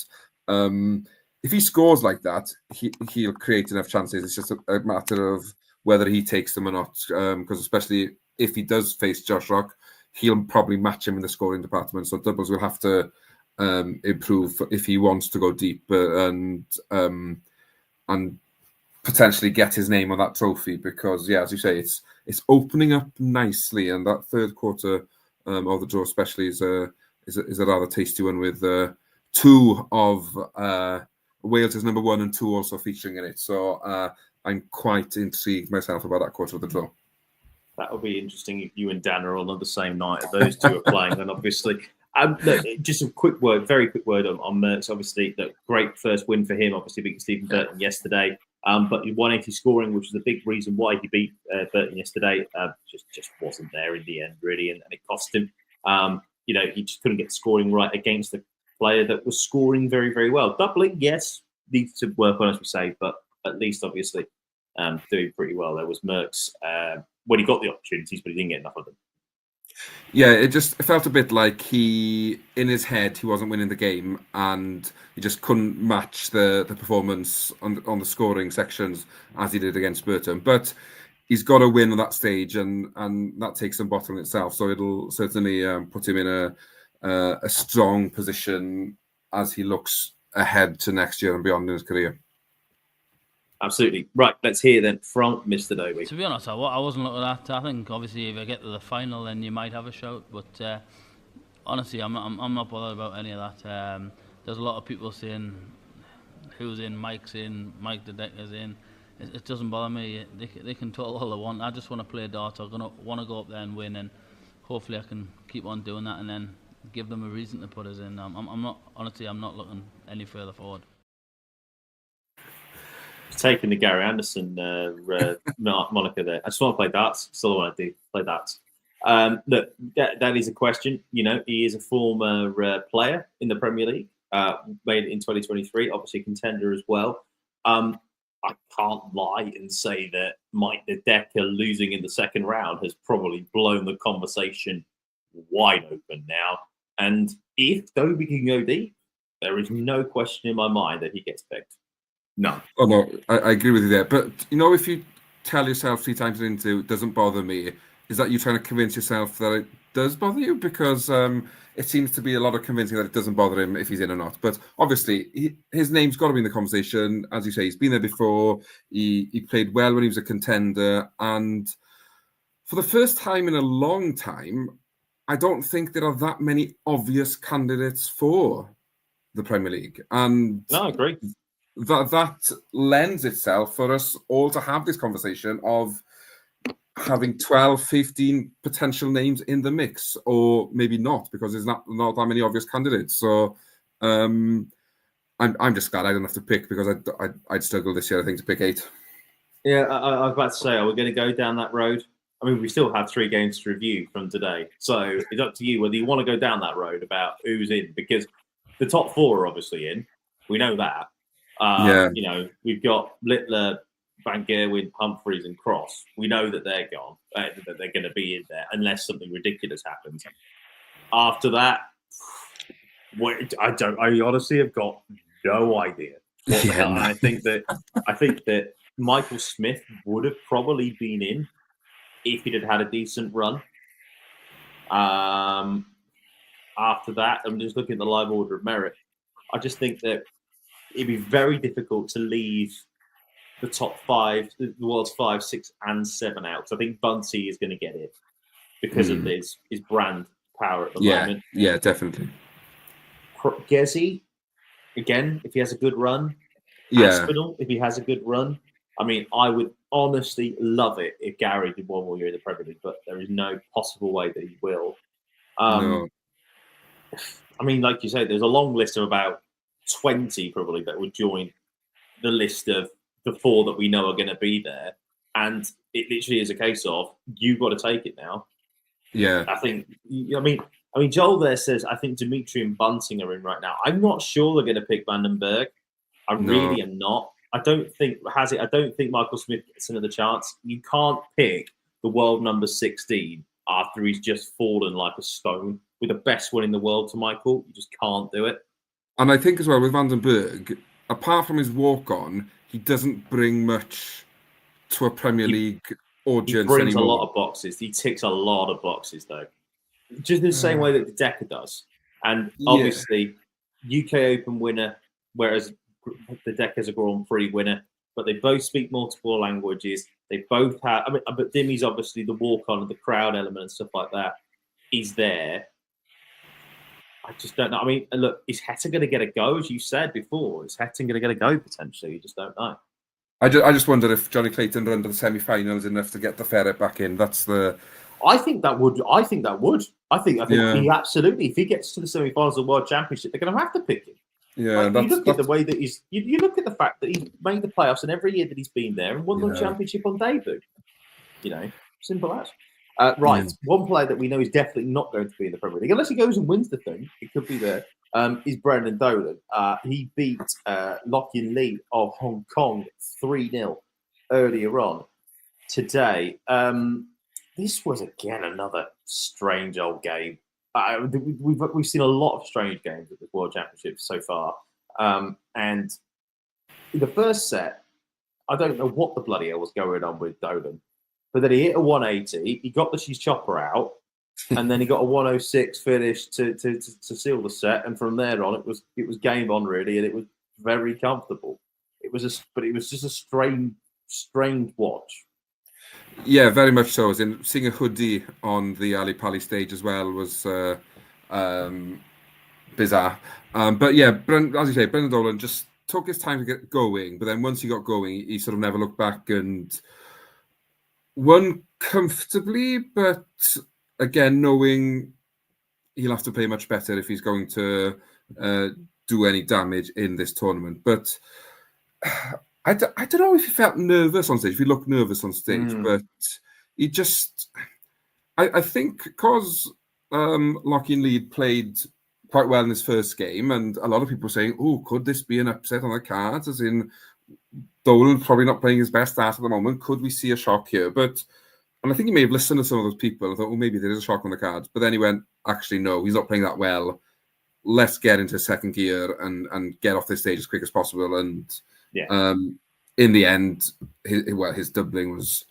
if he scores like that, he'll create enough chances. It's just a matter of whether he takes them or not. Because especially if he does face Josh Rock, he'll probably match him in the scoring department. So doubles will have to improve if he wants to go deep and potentially get his name on that trophy. Because as you say, it's opening up nicely, and that third quarter of the draw especially is a rather tasty one, with two of Wales' number 1 and 2 also featuring in it. So I'm quite intrigued myself about that quarter of the draw. That'll be interesting if you and Dan are all on the same night. Those two are playing, and obviously. Look, just a very quick word on Merckx. Obviously, the great first win for him. Obviously, beating Stephen Burton yesterday. But 180 scoring, which was a big reason why he beat Burton yesterday, just wasn't there in the end, really, and it cost him. He just couldn't get scoring right against a player that was scoring very, very well. Doubling, yes, needs to work on, as we say, but at least, obviously, doing pretty well. There was Merckx when he got the opportunities, but he didn't get enough of them. Yeah, it felt a bit like in his head, he wasn't winning the game, and he just couldn't match the performance on the scoring sections as he did against Burton. But he's got to win on that stage, and that takes some bottle in itself. So it'll certainly put him in a strong position as he looks ahead to next year and beyond in his career. Absolutely. Right, let's hear then from Mr. Dobey. To be honest, I wasn't looking at that. I think obviously if I get to the final, then you might have a shout. But honestly, I'm not bothered about any of that. There's a lot of people saying who's in, Mike's in, Mike the Decker's in. It doesn't bother me. They can talk all they want. I just want to play darts. I'm gonna want to go up there and win, and hopefully I can keep on doing that, and then give them a reason to put us in. I'm not looking any further forward. Taking the Gary Anderson moniker there. I just want to play darts. That's all I want to do. Play darts. Look, that is a question. He is a former player in the Premier League, made it in 2023. Obviously, a contender as well. I can't lie and say that Mike the Decker losing in the second round has probably blown the conversation wide open now. And if Dobey can go deep, there is no question in my mind that he gets picked. No. Oh, no, I agree with you there. But, if you tell yourself 3 times into it doesn't bother me, is that you trying to convince yourself that it does bother you? Because it seems to be a lot of convincing that it doesn't bother him if he's in or not. But obviously, his name's got to be in the conversation. As you say, he's been there before. He played well when he was a contender. And for the first time in a long time, I don't think there are that many obvious candidates for the Premier League. And no, I agree. That lends itself for us all to have this conversation of having 12, 15 potential names in the mix, or maybe not, because there's not that many obvious candidates. So I'm just glad I don't have to pick, because I'd struggle this year, I think, to pick 8. Yeah, I was about to say, are we going to go down that road? I mean, we still have 3 games to review from today. So it's up to you whether you want to go down that road about who's in, because the top 4 are obviously in. We know that. We've got Littler, Van Gerwen, Humphreys, and Cross. We know that they're gone, that they're going to be in there unless something ridiculous happens. After that, I honestly have got no idea. I think that Michael Smith would have probably been in if he'd had a decent run. After that, I'm just looking at the live order of merit. I just think that it'd be very difficult to leave the top 5, the world's 5, 6, and 7 out. So I think Bunty is going to get it because of his brand power at the moment. Yeah, definitely. Gezi, again, if he has a good run, Yeah. Aspinall, if he has a good run. I mean, I would honestly love it if Gary did one more year in the Premier League, but there is no possible way that he will. No. I mean, like you say, there's a long list of about 20 probably that would join the list of the 4 that we know are going to be there. And it literally is a case of you've got to take it now. Yeah. I mean, Joel there says, I think Dimitri and Bunting are in right now. I'm not sure they're going to pick Vandenberg. I really am not. I don't think Michael Smith gets another chance. You can't pick the world number 16 after he's just fallen like a stone with the best one in the world to Michael. You just can't do it. And I think as well with Vandenberg, apart from his walk-on, he doesn't bring much to a Premier League audience He brings anymore. a lot of boxes. He ticks a lot of boxes, though. Just in the same way that the Decker does. And obviously, UK Open winner, whereas the Decker's a Grand Prix winner, but they both speak multiple languages. They both have, but Dimmy's obviously the walk-on and the crowd element and stuff like that is there. I just don't know. I mean, look, is Heta going to get a go, as you said before? Is Heta going to get a go potentially? You just don't know. I just wonder if Johnny Clayton run to the semi-finals enough to get the ferret back in. That's the. I think that would. I think he absolutely. If he gets to the semi-finals of the World Championship, they're going to have to pick him. Yeah, you look at the way that he's. You look at the fact that he's made the playoffs, and every year that he's been there and won the championship on debut. Simple as. Right, one player that we know is definitely not going to be in the Premier League, unless he goes and wins the thing. It could be there. Is Brendan Dolan. He beat Lockie Lee of Hong Kong 3-0 earlier on today. This was again another strange old game. We've seen a lot of strange games at the World Championship so far. And in the first set, I don't know what the bloody hell was going on with Dolan. But then he hit a 180. He got the cheese chopper out, and then he got a 106 finish to seal the set. And from there on, it was game on really, and it was very comfortable. It was just a strange watch. Yeah, very much so. As in seeing a hoodie on the Ali Pali stage as well was bizarre. But yeah, as you say, Brendan Dolan just took his time to get going. But then once he got going, he sort of never looked back and won comfortably. But again, knowing he'll have to play much better if he's going to do any damage in this tournament. But I don't know if he felt nervous on stage. If he looked nervous on stage, but he just... I think because Lockie Lead played quite well in his first game, and a lot of people were saying, oh, could this be an upset on the cards? As in, Dolan probably not playing his best art at the moment. Could we see a shock here? And I think he may have listened to some of those people and thought, oh, maybe there is a shock on the cards. But then he went, actually, no, he's not playing that well. Let's get into second gear and get off this stage as quick as possible. And in the end, his doubling was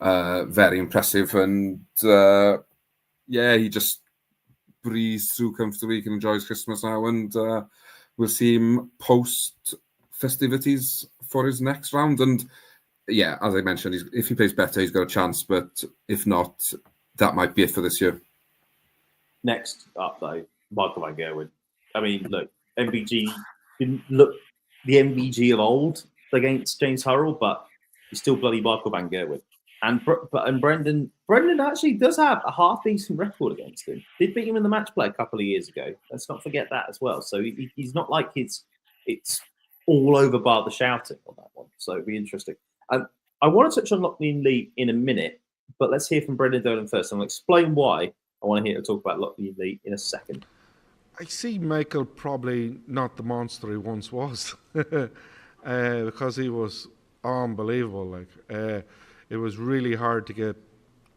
very impressive. And he just breezed through comfortably. He can enjoy his Christmas now. And we'll see him post festivities for his next round. And yeah, as I mentioned, if he plays better, he's got a chance. But if not, that might be it for this year. Next up, though, Michael Van Gerwen. I mean, look, MVG didn't look the MVG of old against James Hurrell, but he's still bloody Michael Van Gerwen. And Brendan actually does have a half decent record against him. Did beat him in the match play a couple of years ago. Let's not forget that as well. So he's not like it's all over bar the shouting on that one. So it'll be interesting. I want to touch on Lockie Lee in a minute, but let's hear from Brendan Dolan first. And I'll explain why I want to hear to talk about Lockie Lee in a second. I see Michael probably not the monster he once was, because he was unbelievable. It was really hard to get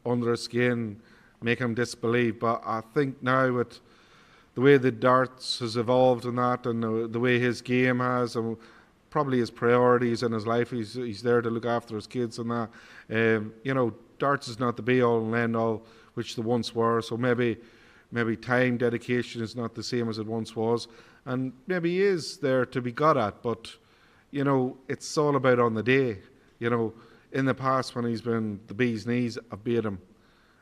under his skin, make him disbelieve. But I think now with the way the darts has evolved and that, and the way his game has, and probably his priorities in his life, he's there to look after his kids and that. Darts is not the be all and end all, which they once were. So maybe time dedication is not the same as it once was, and maybe he is there to be got at. But it's all about on the day. In the past when he's been the bee's knees, I've beat him,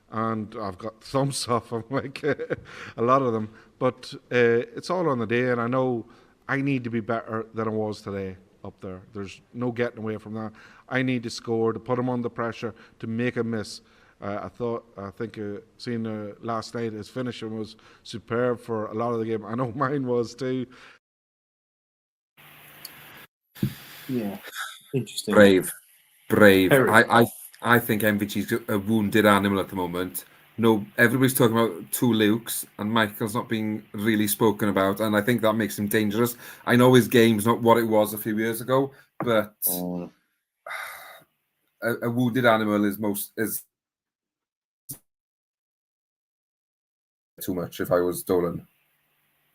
and I've got thumps off him, like a lot of them. But it's all on the day, and I know I need to be better than I was today. up there. There's no getting away from that. I need to score, to put him under pressure, to make a miss. I think seeing last night, his finishing was superb for a lot of the game. I know mine was too. Yeah, interesting. Brave. Very. I think MVG's a wounded animal at the moment. No, everybody's talking about two Lukes, and Michael's not being really spoken about, and I think that makes him dangerous. I know his game's not what it was a few years ago, but a wounded animal is too much. If I was Dolan,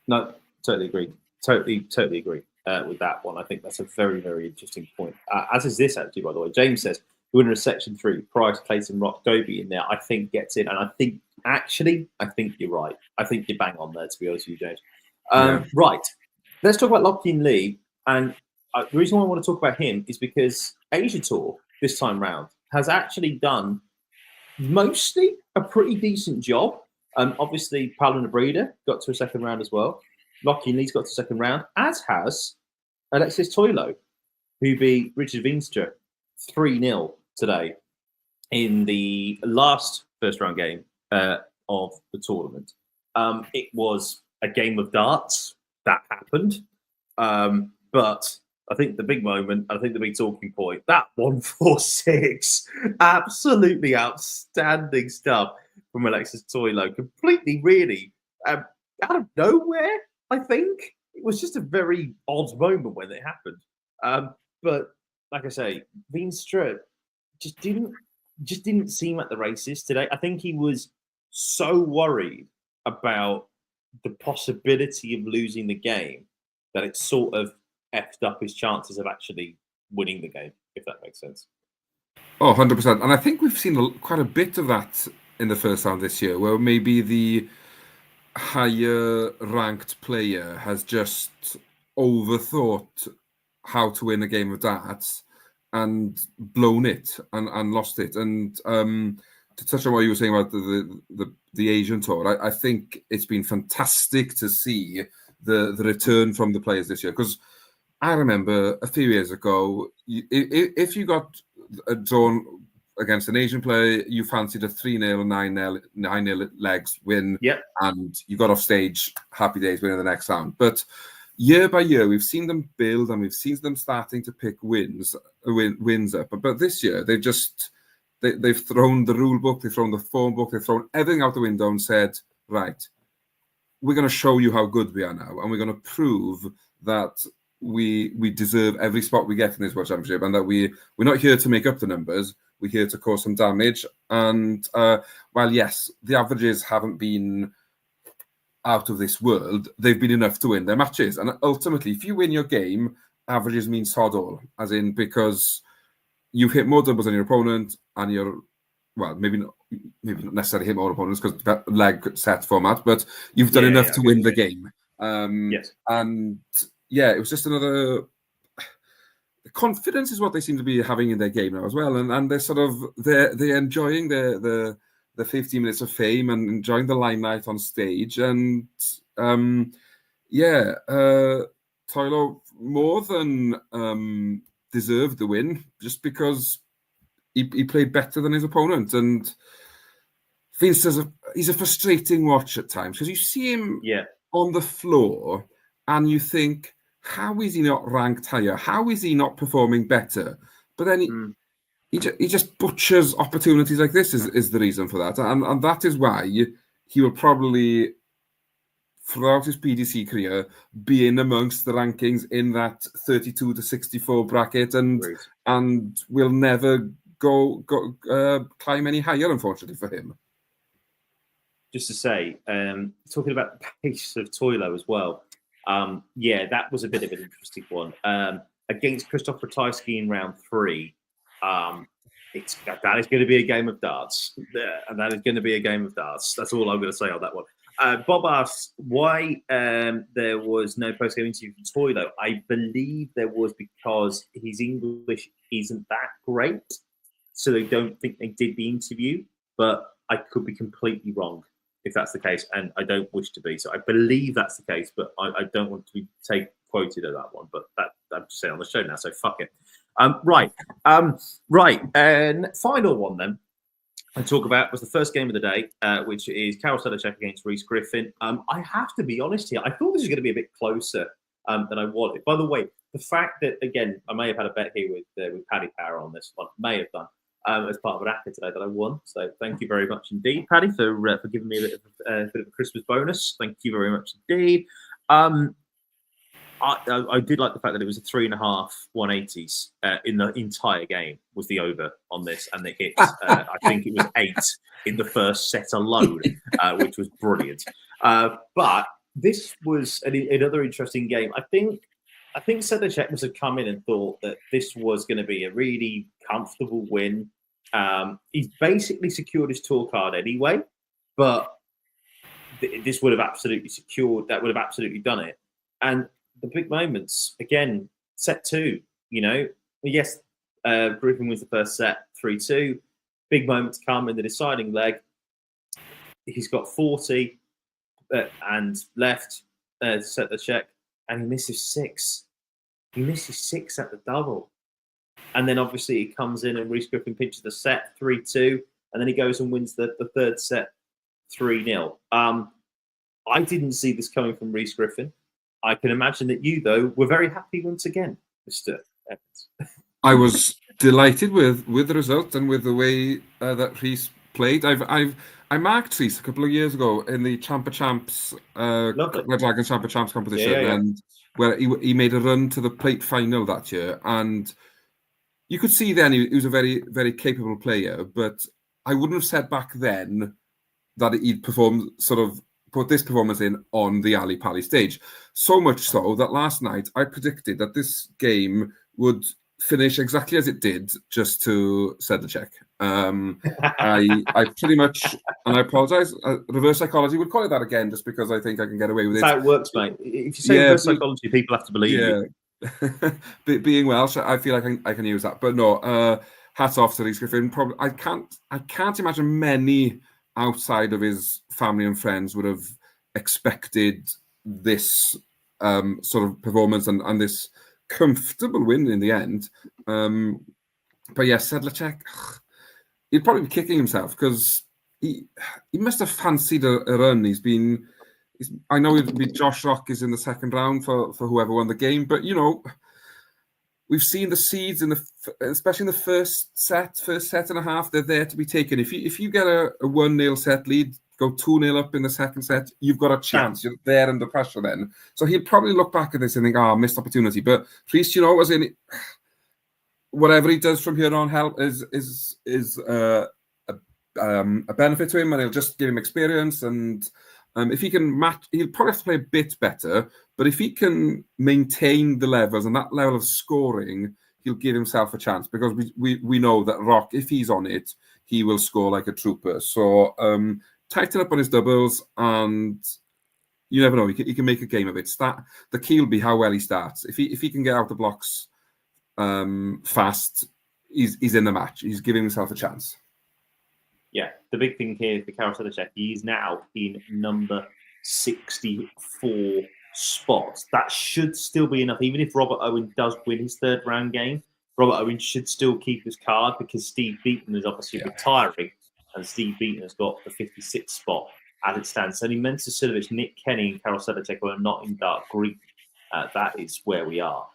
No, totally agree. Totally agree with that one. I think that's a very, very interesting point. As is this, actually, by the way. James says, the winner of Section 3, Price, Clayton, Rock, Dobey in there, I think gets in. And I think you're right. I think you're bang on there, to be honest with you, James. Right. Let's talk about Lockheed Lee. And the reason why I want to talk about him is because Asia Tour, this time round, has actually done mostly a pretty decent job. Obviously, Paolo Breeder got to a second round as well. Lockheed Lee's got to a second round, as has Alexis Toilo, who beat Richard Veenstra 3-0 today in the last first round game of the tournament. It was a game of darts that happened. But I think the big moment, I think the big talking point, that 146, absolutely outstanding stuff from Alexis Toilo. Completely, really, out of nowhere, I think. It was just a very odd moment when it happened. But like I say, Veenstra just didn't seem at the races today. I think he was so worried about the possibility of losing the game that it sort of effed up his chances of actually winning the game, if that makes sense. Oh, 100%. And I think we've seen quite a bit of that in the first round this year, where maybe the higher ranked player has just overthought how to win a game of darts and blown it and lost it. And to touch on what you were saying about the Asian tour, I think it's been fantastic to see the return from the players this year, because I remember a few years ago, if you got drawn against an Asian player, you fancied a 3-0, 9-0 legs win, and you got off stage, happy days, winning the next round. But year by year, we've seen them build, and we've seen them starting to pick wins up. But this year, they've thrown the rule book, they've thrown the form book, they've thrown everything out the window and said, right, we're going to show you how good we are now, and we're going to prove that we deserve every spot we get in this World Championship, and that we're not here to make up the numbers, we're here to cause some damage. And while yes, the averages haven't been out of this world, they've been enough to win their matches. And ultimately, if you win your game, averages mean sod all, as in because you hit more doubles than your opponent, and you're, well, maybe not necessarily hit more opponents because that leg set format, but you've done enough to win the game. Yes. And yeah, it was just another. Confidence is what they seem to be having in their game now as well, and they're sort of they're enjoying the 15 minutes of fame and enjoying the limelight on stage. And Toilo more than deserved the win, just because he played better than his opponent. And Vince he's a frustrating watch at times, because you see him on the floor and you think, how is he not ranked higher? How is he not performing better? But then he just butchers opportunities like this is the reason for that. And that is why he will probably, throughout his PDC career, be in amongst the rankings in that 32 to 64 bracket, and will never go climb any higher, unfortunately for him. Just to say, talking about the pace of Toilo as well, that was a bit of an interesting one. Against Krzysztof Ratajski in round 3, that is going to be a game of darts. And that is going to be a game of darts. That's all I'm going to say on that one. Bob asks why there was no post-game interview from Toilo. I believe there was because his English isn't that great, so they don't think they did the interview. But I could be completely wrong if that's the case, and I don't wish to be. So I believe that's the case, but I don't want to be quoted at that one. But I'm saying on the show now, so fuck it. Right. And final one then I talk about was the first game of the day, which is Karol Sedlacek against Reese Griffin. I have to be honest here. I thought this was going to be a bit closer than I wanted. By the way, the fact that, again, I may have had a bet here with Paddy Power on this one, may have done, as part of an actor today that I won. So thank you very much indeed, Paddy, for giving me a bit of a Christmas bonus. Thank you very much indeed. I did like the fact that it was a 3.5 180s in the entire game was the over on this, and the hits. I think it was 8 in the first set alone, which was brilliant. But this was another interesting game. I think Sedlacek must have come in and thought that this was going to be a really comfortable win. He's basically secured his tour card anyway, but this would have absolutely secured. That would have absolutely done it. And the big moments, again, set 2, yes, Griffin wins the first set, 3-2. Big moments come in the deciding leg. He's got 40 and left to set the check, and he misses 6. He misses 6 at the double. And then obviously he comes in and Reese Griffin pinches the set, 3-2, and then he goes and wins the third set, 3-0. I didn't see this coming from Reese Griffin. I can imagine that you, though, were very happy once again, Mr. Evans. I was delighted with the result and with the way that Reese played. I marked Reese a couple of years ago in the Champa Champs, Red Dragon Champa Champs competition, and where he made a run to the plate final that year. And you could see then he was a very, very capable player, but I wouldn't have said back then that he'd performed put this performance in on the Ali Pali stage. So much so that last night I predicted that this game would finish exactly as it did, just to Sedlacek. I pretty much, and I apologise, reverse psychology would call it that again, just because I think I can get away with it. That's how it works, mate. If you say reverse psychology, people have to believe you. Being Welsh, I feel like I can use that. But no, hats off to Reese Griffin. Probably, I can't imagine many outside of his family and friends would have expected this sort of performance and this comfortable win in the end. But yes, Sedlacek, he'd probably be kicking himself because he must have fancied a run. I know Josh Rock is in the second round for whoever won the game, but we've seen the seeds especially in the first set and a half. They're there to be taken. If you get a 1-0 set lead, go 2-0 up in the second set, you've got a chance. You're there under pressure then. So he'll probably look back at this and think, missed opportunity. But Reese, as in whatever he does from here on, help is a benefit to him, and it'll just give him experience. And if he can match, he'll probably have to play a bit better. But if he can maintain the levels and that level of scoring, he'll give himself a chance, because we know that Rock, if he's on it, he will score like a trooper. So tighten up on his doubles, and you never know, he can make a game of it. The key will be how well he starts. If he can get out the blocks fast, he's in the match. He's giving himself a chance. Yeah, the big thing here for Karol Sedlacek, he's now in number 64 spot. That should still be enough. Even if Robert Owen does win his third round game, Robert Owen should still keep his card, because Steve Beaton is obviously retiring, and Steve Beaton has got the 56th spot as it stands. So Mensa Silovic, Nick Kenny, and Karol Sedlacek are not in dark green. That is where we are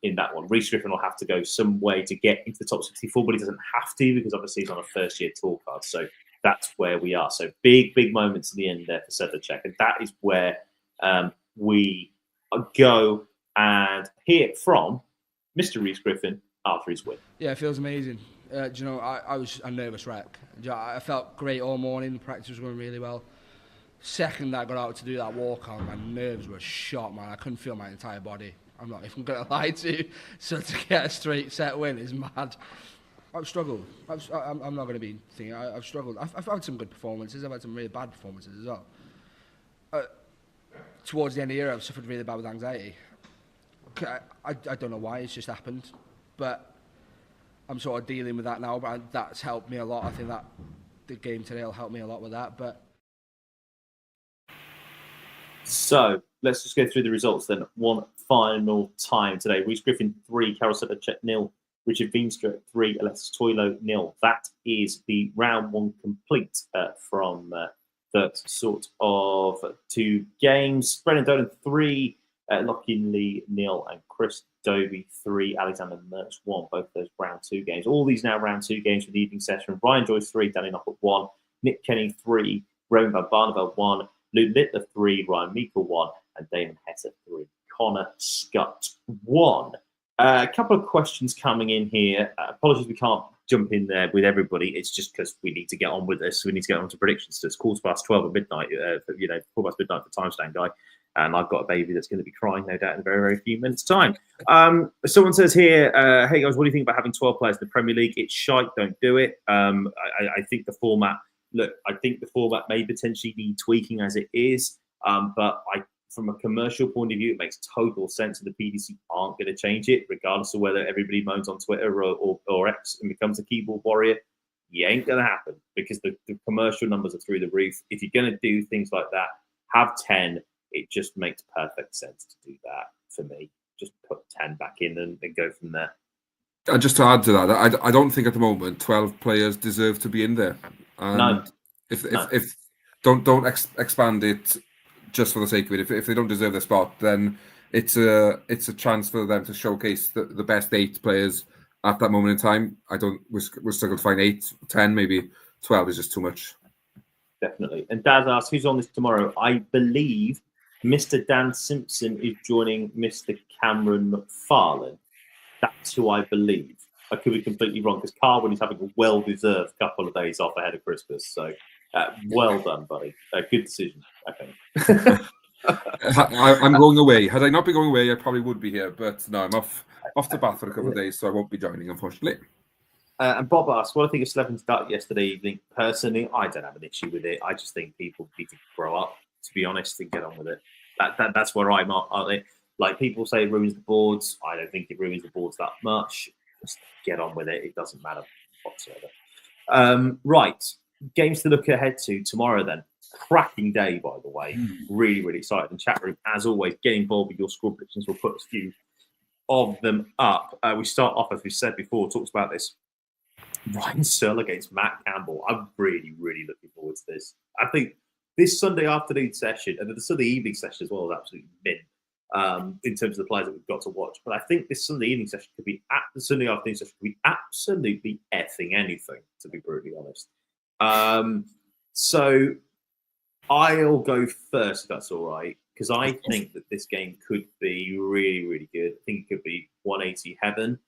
in that one. Reese Griffin will have to go some way to get into the top 64, but he doesn't have to, because obviously he's on a first-year tour card. So that's where we are. So big moments at the end there for Sedlacek, and that is where we go and hear from Mr. Reese Griffin after his win. Yeah, it feels amazing. I was a nervous wreck. I felt great all morning. The practice was going really well. Second I got out to do that walk on, my nerves were shot, man. I couldn't feel my entire body. I'm not even going to lie to you. So to get a straight set win is mad. I've struggled. I'm not going to be thinking. I've struggled. I've had some good performances. I've had some really bad performances as well. Towards the end of the year, I've suffered really bad with anxiety. I don't know why, it's just happened. But I'm sort of dealing with that now, but that's helped me a lot. I think that the game today will help me a lot with that. But so let's just go through the results then. One final time today. Reese Griffin 3, Carol Sedlacek 0, Richard Veenstra 3, Alexis Toilo 0. That is the round one complete from that sort of 2 games. Brennan Dolan 3, Lockie Lee 0, and Chris Dobey 3, Alexander Mertz 1. Both of those round 2 games. All these now round 2 games for the evening session. Ryan Joyce 3, Danny Knock 1, Nick Kenny 3, Roman Van Barneveld 1, Luke Littler 3, Ryan Meikle 1, and Damon Heta 3, Connor Scott 1. A couple of questions coming in here. Apologies, we can't jump in there with everybody. It's just because we need to get on with this. We need to get on to predictions. So it's 12:15 at midnight, 4 past midnight for timestamp guy. And I've got a baby that's going to be crying, no doubt, in a very, very few minutes' time. Someone says here, hey guys, what do you think about having 12 players in the Premier League? It's shite, don't do it. I think the format, may potentially need tweaking as it is. But from a commercial point of view, it makes total sense that the PDC aren't going to change it, regardless of whether everybody moans on Twitter or X and becomes a keyboard warrior. It ain't going to happen because the commercial numbers are through the roof. If you're going to do things like that, have 10. It just makes perfect sense to do that for me. Just put 10 back in and go from there. And just to add to that, I don't think at the moment 12 players deserve to be in there. And No. If don't expand it just for the sake of it. If they don't deserve their spot, then it's a chance for them to showcase the best 8 players at that moment in time. We're struggling to find 8, 10, maybe 12 is just too much. Definitely. And Daz asks, who's on this tomorrow? I believe Mr. Dan Simpson is joining Mr. Cameron McFarlane. That's who I believe. I could be completely wrong because Carwin is having a well-deserved couple of days off ahead of Christmas. So well done, buddy. Good decision, I think. I'm going away. Had I not been going away, I probably would be here. But no, I'm off to Bath for a couple of days, so I won't be joining, unfortunately. And Bob asked, what do I think of Slevin's duck yesterday evening? Personally, I don't have an issue with it. I just think people need to grow up, to be honest, and get on with it. That's where I'm at. Like people say it ruins the boards. I don't think it ruins the boards that much. Just get on with it. It doesn't matter whatsoever. Right. Games to look ahead to tomorrow then. Cracking day, by the way. Really, really excited. And chat room, as always, get involved with your score predictions. We'll put a few of them up. We start off, as we said before, talked about this. Ryan Searle against Matt Campbell. I'm really, really looking forward to this. I think this Sunday afternoon session and the Sunday evening session as well is absolutely mint in terms of the players that we've got to watch. But I think this Sunday evening session could be absolutely effing anything, to be brutally honest. So I'll go first, if that's all right, because I think that this game could be really, really good. I think it could be 180 heaven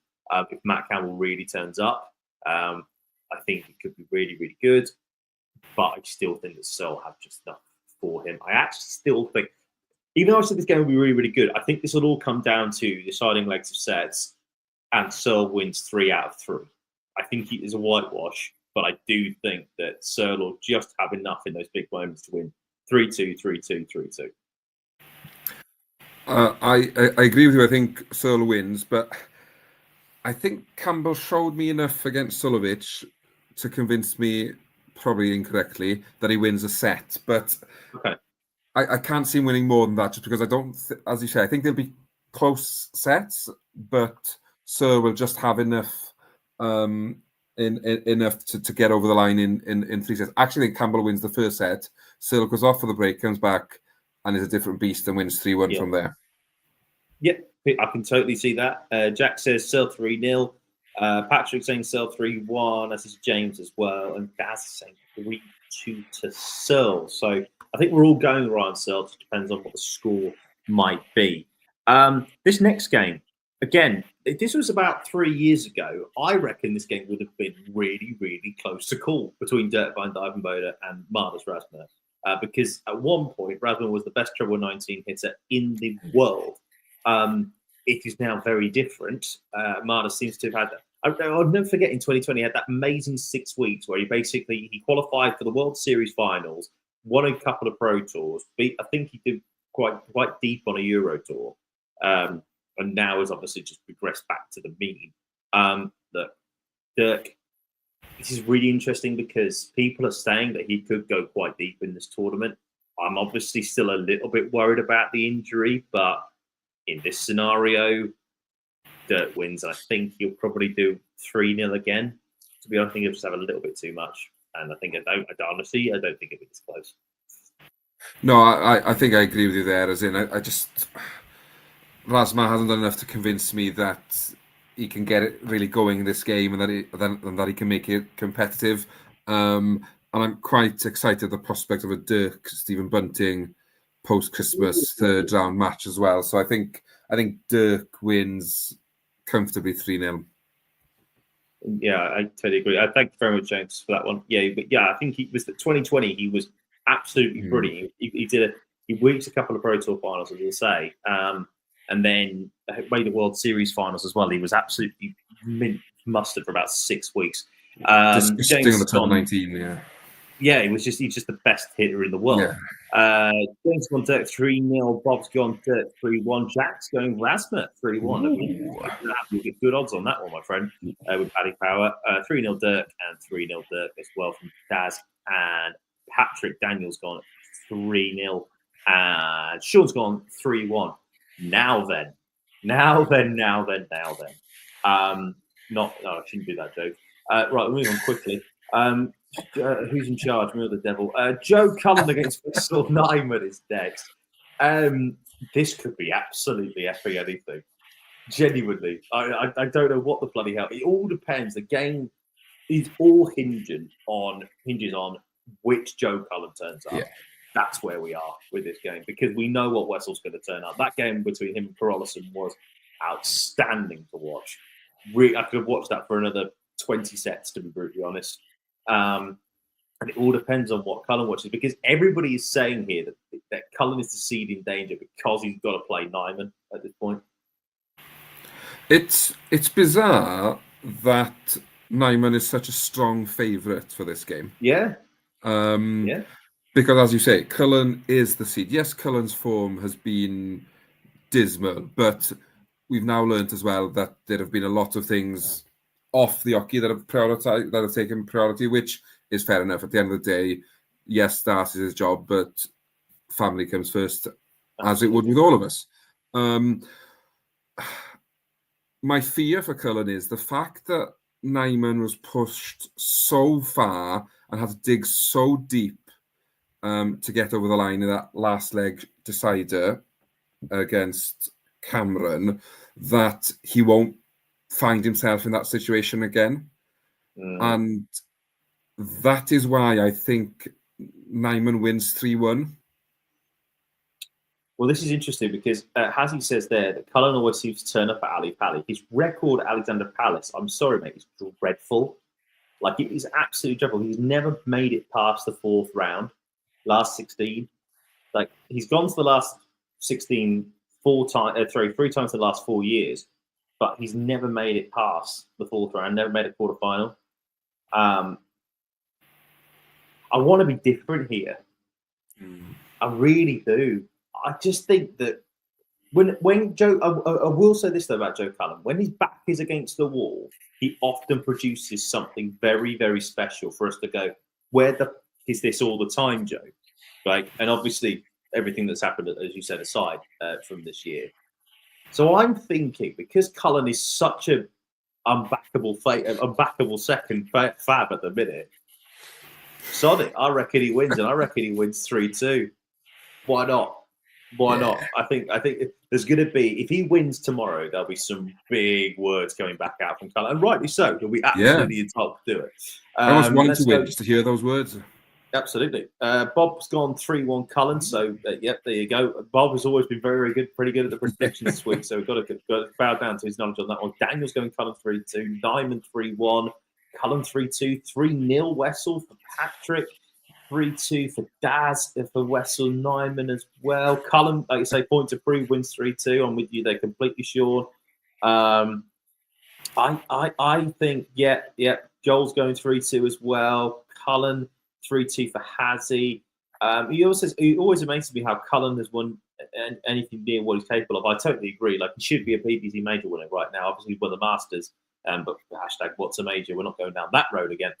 if Matt Campbell really turns up. I think it could be really, really good, but I still think that Searle have just enough for him. I actually still think, even though I said this game will be really, really good, I think this will all come down to deciding legs of sets, and Searle wins 3 out of 3. I think it is a whitewash, but I do think that Searle will just have enough in those big moments to win 3-2, 3-2, 3-2. I agree with you. I think Searle wins, but I think Campbell showed me enough against Sulovic to convince me, probably incorrectly, that he wins a set. But okay. I can't see him winning more than that, just because I don't, as you say, I think they'll be close sets, but Searle will just have enough enough to get over the line in 3 sets. Actually, I think Campbell wins the first set. Searle goes off for the break, comes back, and is a different beast and wins 3-1 from there. Yep, I can totally see that. Jack says Searle 3-0. Patrick saying Searle 3-1. This is James as well. And Daz saying 3-2 to Searle. So I think we're all going Ryan Searle. It depends on what the score might be. This next game, again, this was about 3 years ago. I reckon this game would have been really, really close to call between Dirk van Dijvenbode and Marnus Rasmussen. Because at one point, Rasmussen was the best treble 19 hitter in the world. It is now very different. Marnus seems to have had I'll never forget in 2020, he had that amazing 6 weeks where he qualified for the World Series finals, won a couple of Pro Tours. I think he did quite deep on a Euro Tour. And now has obviously just progressed back to the mean. Look, Dirk, this is really interesting because people are saying that he could go quite deep in this tournament. I'm obviously still a little bit worried about the injury, but in this scenario, Dirk wins. I think he'll probably do 3-0 again. To be honest, I think he'll just have a little bit too much. And I think honestly, I don't think it'll be this close. No, I think I agree with you there. As in, I just Razma hasn't done enough to convince me that he can get it really going in this game and that he can make it competitive. And I'm quite excited at the prospect of a Dirk Stephen Bunting post-Christmas third round match as well. So I think Dirk wins comfortably 3-0. Yeah, I totally agree. I thank you very much, James, for that one. Yeah, but yeah, I think he was 2020. He was absolutely brilliant. He reached a couple of Pro Tour finals, as I say, and then made the World Series finals as well. He was absolutely mustard for about 6 weeks. James on the top 19, yeah. Yeah, he's just the best hitter in the world. Yeah. James gone Dirk 3-0. Bob's gone Dirk 3-1. Jack's going Razma 3-1. Good odds on that one, my friend, with Paddy Power. 3-0 Dirk and 3-0 Dirk as well from Daz. And Patrick Daniels gone 3-0. And Sean's gone 3-1. Now then. I shouldn't do that joke. Right, we'll move on quickly. Who's in charge? Me or the devil? Joe Cullen against Whistle Nyman is next. This could be absolutely effing anything. Genuinely, I don't know what the bloody hell. It all depends. The game is all hinges on which Joe Cullen turns up. Yeah. That's where we are with this game because we know what Wessel's going to turn up. That game between him and Carolison was outstanding to watch. I could have watched that for another 20 sets, to be brutally honest. And it all depends on what Cullen watches because everybody is saying here that Cullen is the seed in danger because he's got to play Nyman at this point. It's bizarre that Nyman is such a strong favourite for this game. Yeah. Because as you say, Cullen is the seed. Yes, Cullen's form has been dismal, but we've now learnt as well that there have been a lot of things off the hockey that have taken priority, which is fair enough. At the end of the day, yes, that is his job, but family comes first, as it would with all of us. My fear for Cullen is the fact that Nyman was pushed so far and had to dig so deep to get over the line in that last leg decider against Cameron, that he won't find himself in that situation again. And that is why I think Nyman wins 3-1. Well, this is interesting because as he says there, that Cullen always seems to turn up at Ali Pally. His record at Alexander Palace, I'm sorry, mate, is dreadful. Like, it is absolutely dreadful. He's never made it past the fourth round, last 16. Like, he's gone to the last 16 three times in the last 4 years, but he's never made it past the fourth round, never made a quarterfinal. I want to be different here. I really do. I just think that when Joe, I will say this though about Joe Cullen, when his back is against the wall, he often produces something very, very special for us to go, where the is this all the time, Joe? Right? And obviously everything that's happened, as you said, aside from this year. So I'm thinking, because Cullen is such a unbackable second fab at the minute, sod it. I reckon he wins, and I reckon he wins 3-2. Why not? Why not? I think there's going to be, if he wins tomorrow, there'll be some big words coming back out from Cullen, and rightly so. He'll be absolutely entitled to do it. I was wanting to win just to hear those words. Absolutely. Bob's gone 3-1 Cullen, so yep, there you go. Bob has always been very good, pretty good at the predictions this week, so we've got to bow down to his knowledge on that one. Daniel's going Cullen 3-2, Diamond 3-1, Cullen 3-2, 3-0 Wessel for Patrick, 3-2 for Daz, for Wessel, Nyman as well. Cullen, like you say, point to prove, wins 3-2. I'm with you there completely, Sean. I think, Joel's going 3-2 as well. Cullen 3-2 for Hazzy. He always amazes me how Cullen has won anything near what he's capable of. I totally agree. Like, he should be a PPC major winner right now. Obviously, he's won the Masters, but hashtag what's a major? We're not going down that road again.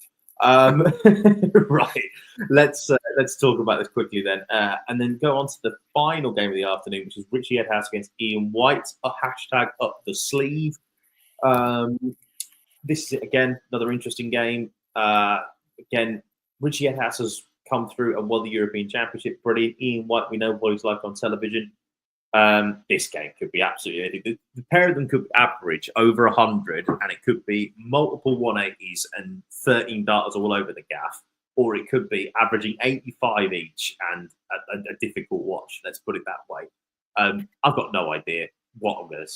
Right. Let's talk about this quickly then, and then go on to the final game of the afternoon, which is Richie Edhouse against Ian White. Hashtag up the sleeve. This is again another interesting game. Again, Richie Edhouse has come through and won the European Championship. Brilliant. Ian White, we know what he's like on television. This game could be absolutely anything. The pair of them could average over 100, and it could be multiple 180s and 13 darters all over the gaff, or it could be averaging 85 each and a difficult watch. Let's put it that way. I've got no idea what I'm going to.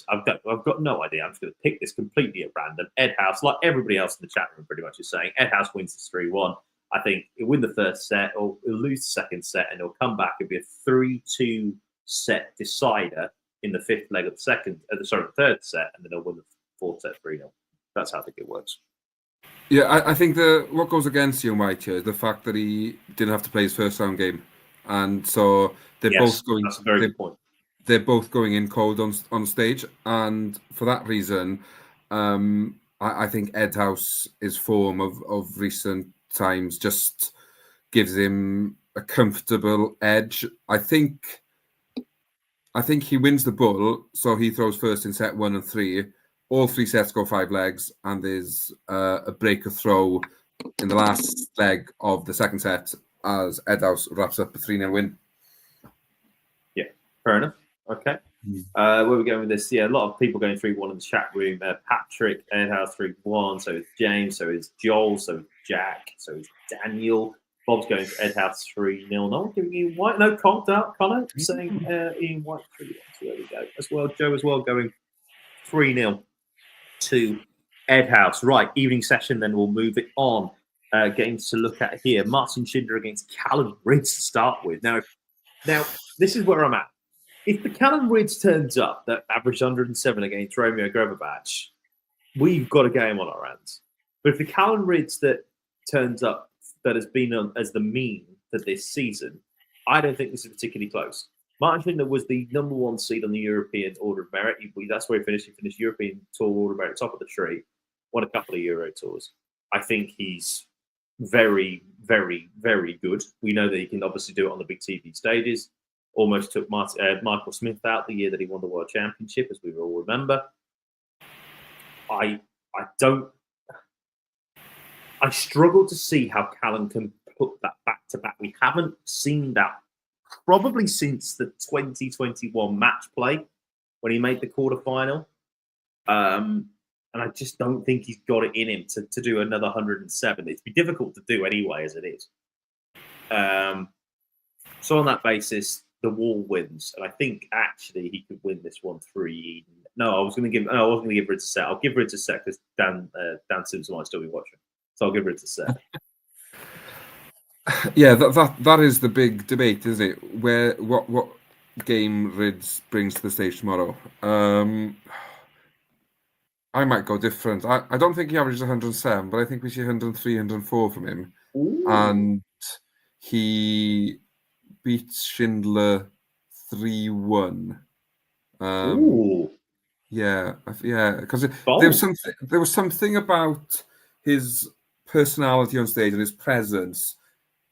I've got no idea. I'm just going to pick this completely at random. Edhouse, like everybody else in the chat room, pretty much is saying, Edhouse wins this 3-1. I think he'll win the first set, or he'll lose the second set, and he'll come back and be a 3-2 set decider in the fifth leg of the third set, and then he'll win the fourth set 3-0. That's how I think it works. Yeah, I think what goes against you, Mike, here is the fact that he didn't have to play his first round game, and so they're both going. That's a very good point. They're both going in cold on stage, and for that reason, I think Edhouse's form of recent times just gives him a comfortable edge. I think he wins the bull, so he throws first in set 1 and 3. All 3 sets go 5 legs, and there's a break of throw in the last leg of the second set as Edhouse wraps up a 3-0 win. Yeah, fair enough. Okay. Where are we going with this? Yeah, a lot of people going 3-1 in the chat room. Patrick, Edhouse 3-1, so is James, so is Joel, so is Jack, so is Daniel. Bob's going for Edhouse 3-0. No one giving Ian White. No, Connor saying Ian White 3-1. So there we go. As well, Joe as well going 3-0 to Edhouse. Right, evening session, then we'll move it on. Games to look at here. Martin Schindler against Callum Ridge to start with. Now, this is where I'm at. If the Callum Ridge turns up that averaged 107 against Romeo Grabovac, we've got a game on our hands. But if the Callum Ridge that turns up that has been as the mean for this season, I don't think this is particularly close. Martin Schindler was the number 1 seed on the European Order of Merit. That's where he finished. He finished European Tour Order of Merit, top of the tree, won a couple of Euro Tours. I think he's very, very, very good. We know that he can obviously do it on the big TV stages. Almost took Michael Smith out the year that he won the World Championship, as we all remember. I struggle to see how Callum can put that back to back. We haven't seen that probably since the 2021 match play when he made the quarterfinal. And I just don't think he's got it in him to do another 107. It'd be difficult to do anyway, as it is. So on that basis, the Wall wins, and I think actually he could win this one 3. No, I wasn't going to give Ridge a set. I'll give Ridge a set because Dan Simpson might still be watching, so I'll give Ridge a set. Yeah, that is the big debate, isn't it? What game Ridge brings to the stage tomorrow? I might go different. I don't think he averages 107, but I think we see 103, 104 from him. Ooh. And he beats Schindler 3-1. Ooh. Yeah, because there was something about his personality on stage and his presence.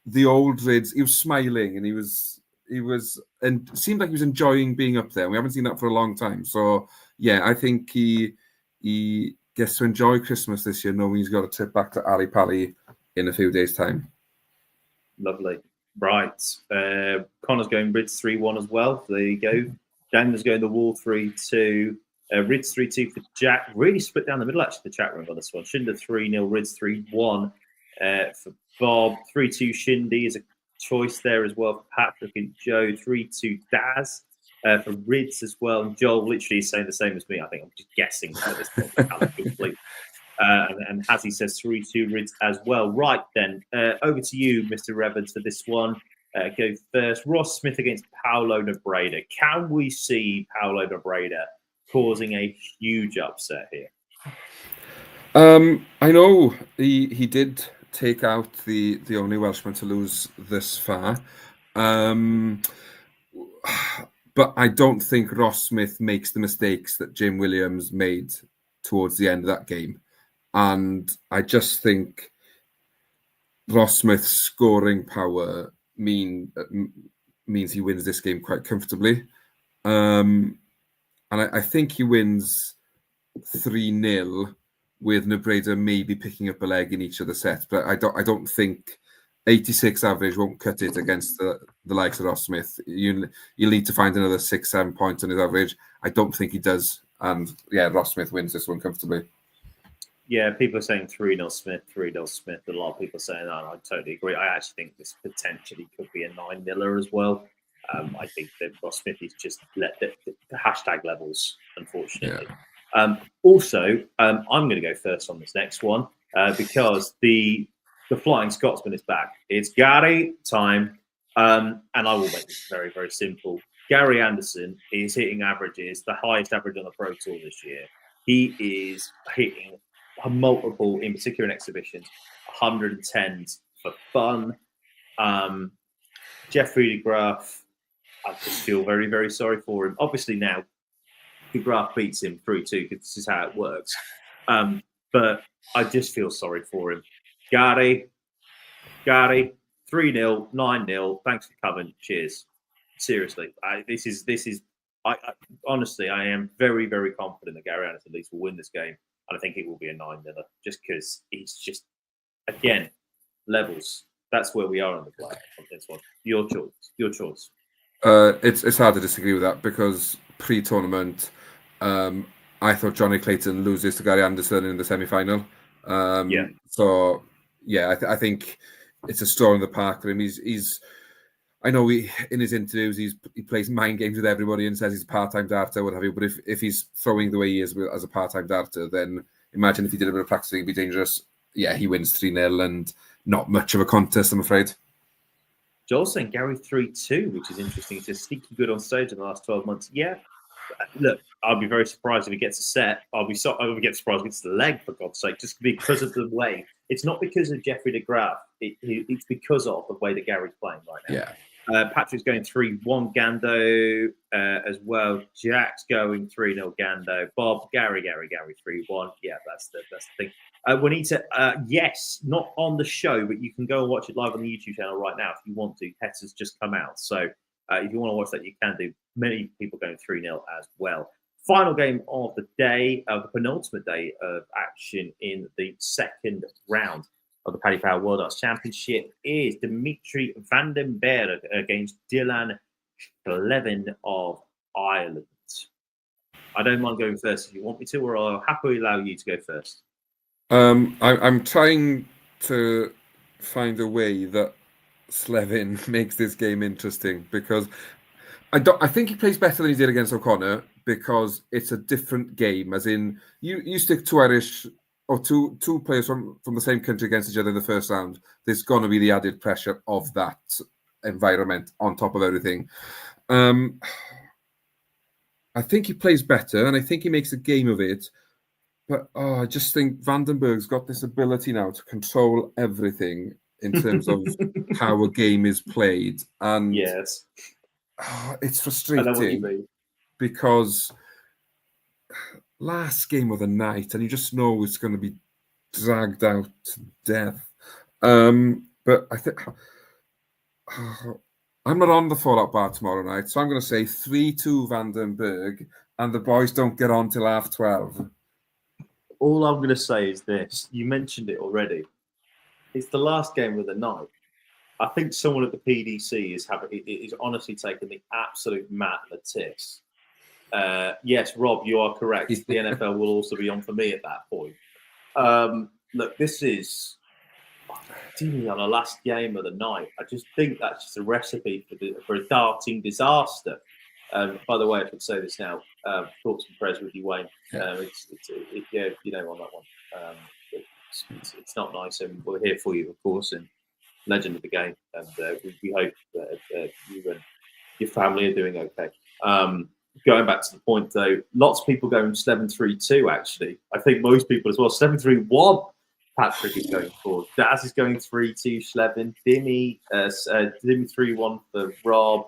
The old Ridge, he was smiling and he was and seemed like he was enjoying being up there. We haven't seen that for a long time. So yeah, I think he gets to enjoy Christmas this year, knowing he's got a trip back to Ali Pali in a few days' time. Lovely. Right. Connor's going Ridge 3-1 as well. So there you go. Daniel's going the Wall 3-2. Ridge 3-2 for Jack. Really split down the middle, actually, the chat room on this one. Schindler 3-0, Ridge 3-1 for Bob. 3-2 Shindy is a choice there as well for Patrick and Joe. 3-2 Daz for Ridge as well. And Joel literally is saying the same as me. I think I'm just guessing at this point. And Hazzy says 3-2 Ridge as well. Right then, over to you, Mr. Evans, for this one. Go first. Ross Smith against Paolo Nobreda. Can we see Paolo Nobreda causing a huge upset here? I know he did take out the only Welshman to lose this far. But I don't think Ross Smith makes the mistakes that Jim Williams made towards the end of that game. And I just think Ross Smith's scoring power means he wins this game quite comfortably. And I think he wins 3-0 with Nebreda maybe picking up a leg in each of the sets. But I don't think 86 average won't cut it against the likes of Ross Smith. You'll need to find another 6-7 points on his average. I don't think he does. And yeah, Ross Smith wins this one comfortably. Yeah, people are saying 3-0 Smith, 3-0 Smith. A lot of people are saying that, and I totally agree. I actually think this potentially could be a 9-0 as well. I think that Ross Smith is just let the hashtag levels, unfortunately. Yeah. Also, I'm going to go first on this next one because the Flying Scotsman is back. It's Gary time, and I will make this very, very simple. Gary Anderson is hitting averages, the highest average on the Pro Tour this year. He is hitting multiple, in particular in exhibitions, 110s for fun. Jeffrey de Graaf, I just feel very, very sorry for him. Obviously now, de Graaf beats him 3-2 because this is how it works. But I just feel sorry for him. Gary, 3-0, 9-0. Thanks for coming. Cheers. Seriously, this is. Honestly, I am very, very confident that Gary Anderson at least will win this game. And I think it will be a 9-0 just because he's just, again, levels. That's where we are on the play on this one. Your choice. It's hard to disagree with that because pre-tournament, I thought Johnny Clayton loses to Gary Anderson in the semi-final. So, yeah, I think it's a star in the park for him. He's I know in his interviews he plays mind games with everybody and says he's a part-time darter, what have you. But if he's throwing the way he is as a part-time darter, then imagine if he did a bit of practicing, it'd be dangerous. Yeah, he wins 3-0 and not much of a contest, I'm afraid. Joel's saying Gary 3-2, which is interesting. He's just sneaky good on stage in the last 12 months. Yeah, look, I'll be very surprised if he gets a set. I will get surprised if he gets the leg, for God's sake, just because of the way. It's not because of Jeffrey de Graaf. It's because of the way that Gary's playing right now. Yeah. Patrick's going 3-1 Gando as well. Jack's going 3-0 Gando. Bob, Gary 3-1. Yeah, that's the thing. Juanita, yes, not on the show, but you can go and watch it live on the YouTube channel right now if you want to. Heta's just come out. So if you want to watch that, you can do. Many people going 3-0 as well. Final game of the day, the penultimate day of action in the second round of the Paddy Power World Arts Championship is Dimitri Vandenberg against Dylan Levin of Ireland. I don't mind going first if you want me to, or I'll happily allow you to go first. I'm trying to find a way that Slevin makes this game interesting because I think he plays better than he did against O'Connor because it's a different game. As in, you stick two Irish or two players from the same country against each other in the first round. There's going to be the added pressure of that environment on top of everything. I think he plays better, and I think he makes a game of it. But I just think Vandenberg's got this ability now to control everything in terms of how a game is played, and yes. It's frustrating because last game of the night and you just know it's going to be dragged out to death. But I think I'm not on the Fallout bar tomorrow night, so I'm going to say 3-2 Vandenberg and the boys don't get on till 12:30. All I'm going to say is this. You mentioned it already. It's the last game of the night. I think someone at the PDC is honestly taking the absolute mat and the tiss. Yes, Rob, you are correct. The NFL will also be on for me at that point. Look, this is on the last game of the night. I just think that's just a recipe for a darting disaster. By the way, I should say this now. Thoughts and prayers with you, Wayne. It's you know on that one. It's not nice, and we're here for you, of course, and legend of the game, and we hope that you and your family are doing okay. Going back to the point, though, lots of people going 7-3-2. Actually, I think most people as well. 7-3-1. Patrick is going for. Daz is going 3-2. Slevin, Dimmy 3-1 for Rob.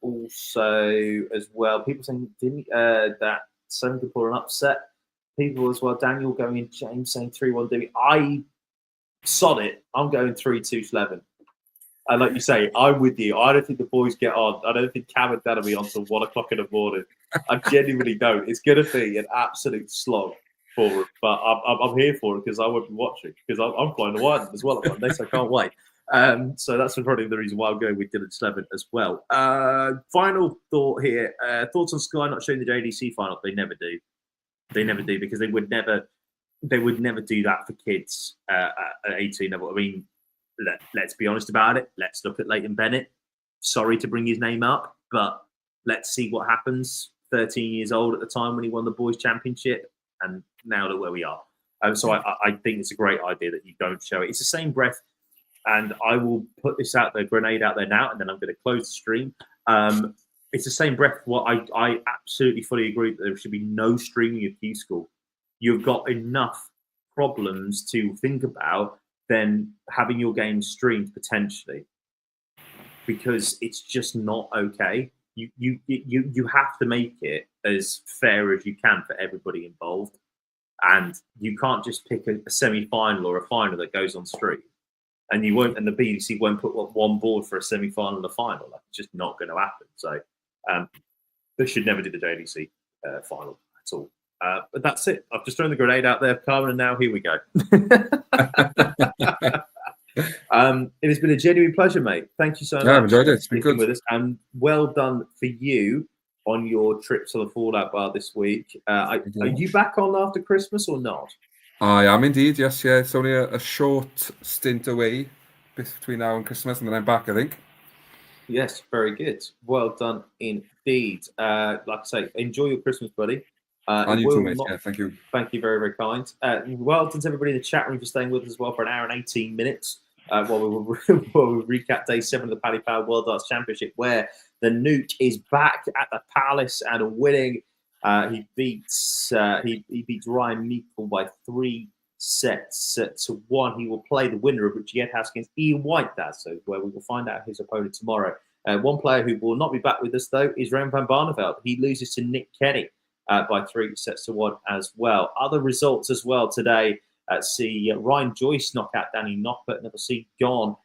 Also, as well, people saying Dimmy that some people are an upset. People as well. Daniel going in. James saying 3-1. Dimmy. sod it. I'm going 3-2 Slevin. And like you say, I'm with you. I don't think the boys get on. I don't think Cam and Dan will be on till 1 o'clock in the morning. I genuinely don't. It's going to be an absolute slog for them. But I'm here for it because I won't be watching because I'm flying to Wyden as well on Monday, so I can't wait. So that's probably the reason why I'm going with Dylan Slevin as well. Final thought here. Thoughts on Sky not showing the JDC final? They never do. They never do because they would never do that for kids at 18 level. I mean, let's be honest about it. Let's look at Leighton Bennett. Sorry to bring his name up, but let's see what happens. 13 years old at the time when he won the boys' championship, and now look where we are. So I think it's a great idea that you don't show it. It's the same breath, and I will put this out there, grenade out there now, and then I'm going to close the stream. It's the same breath. What I absolutely fully agree that there should be no streaming of Q School. You've got enough problems to think about than having your game streamed potentially, because it's just not okay. You have to make it as fair as you can for everybody involved, and you can't just pick a semi-final or a final that goes on stream, and you won't. And the BBC won't put one board for a semi-final and a final. Like, it's just not going to happen. So they should never do the JDC final at all. But that's it. I've just thrown the grenade out there, Carmen, and now here we go. It has been a genuine pleasure, mate. Thank you so much. I've enjoyed it. It's been good good. with us, and well done for you on your trip to the Fallout Bar this week. Are you back on after Christmas or not? I am indeed. Yes, yeah. It's only a short stint away between now and Christmas, and then I'm back, I think. Yes, very good. Well done indeed. Like I say, enjoy your Christmas, buddy. And you too, mate. Yeah, thank you. Thank you very, very kind. Well done to everybody in the chat room for staying with us as well for an hour and 18 minutes while we recap day 7 of the Paddy Power World Darts Championship, where the Nuke is back at the Palace and winning. He beats Ryan Meikle by 3 sets to 1. He will play the winner of Richie Edhouse against Ian White, so where we will find out his opponent tomorrow. One player who will not be back with us, though, is Ren van Barneveld. He loses to Nick Kenny by 3 sets to 1 as well. Other results as well today. See Ryan Joyce knock out Danny Noppert. Never see gone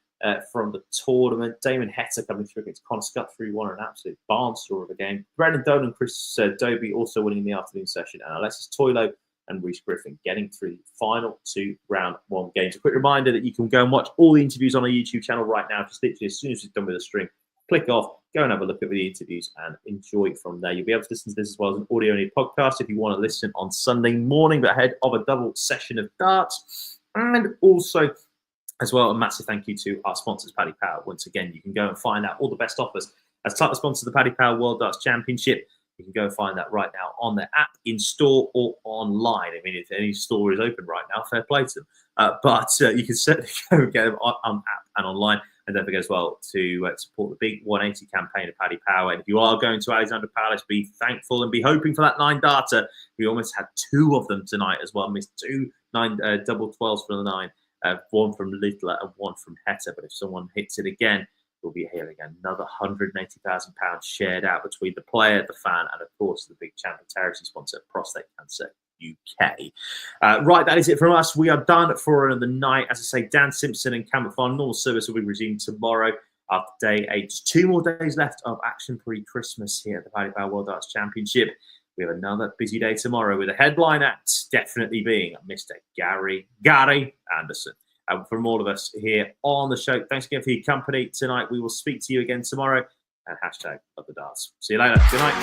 from the tournament. Damon Heta coming through against Connor Scott 3-1, an absolute barnstormer of a game. Brendan Dolan, Chris Dobey also winning the afternoon session, and Alexis Toilo and Reese Griffin getting through the final 2 round 1 games. A quick reminder that you can go and watch all the interviews on our YouTube channel right now. Just literally as soon as it's done with the stream, click off, go and have a look at the interviews and enjoy from there. You'll be able to listen to this as well as an audio-only podcast if you want to listen on Sunday morning, but ahead of a double session of darts. And also, as well, a massive thank you to our sponsors, Paddy Power. Once again, you can go and find out all the best offers as title sponsor of the Paddy Power World Darts Championship. You can go and find that right now on their app, in store, or online. I mean, if any store is open right now, fair play to them. But you can certainly go and get them on app and online. And don't forget as well to support the big 180 campaign of Paddy Power. And if you are going to Alexander Palace, be thankful and be hoping for that 9 darter. We almost had 2 of them tonight as well. Missed 2 double 12s for the 9. 1 from Littler and 1 from Heta. But if someone hits it again, we'll be hearing another £180,000 shared out between the player, the fan, and of course the big champion charity sponsor, Prostate Cancer UK. Right, that is it from us. We are done for another night. As I say, Dan Simpson and Cameron Farn, normal service will be resumed tomorrow after day 8. Just 2 more days left of action pre-Christmas here at the Paddy Power World Darts Championship. We have another busy day tomorrow with a headline act definitely being Mr. Gary Anderson. And from all of us here on the show, thanks again for your company tonight. We will speak to you again tomorrow. And #LoveTheDarts. See you later. Good night.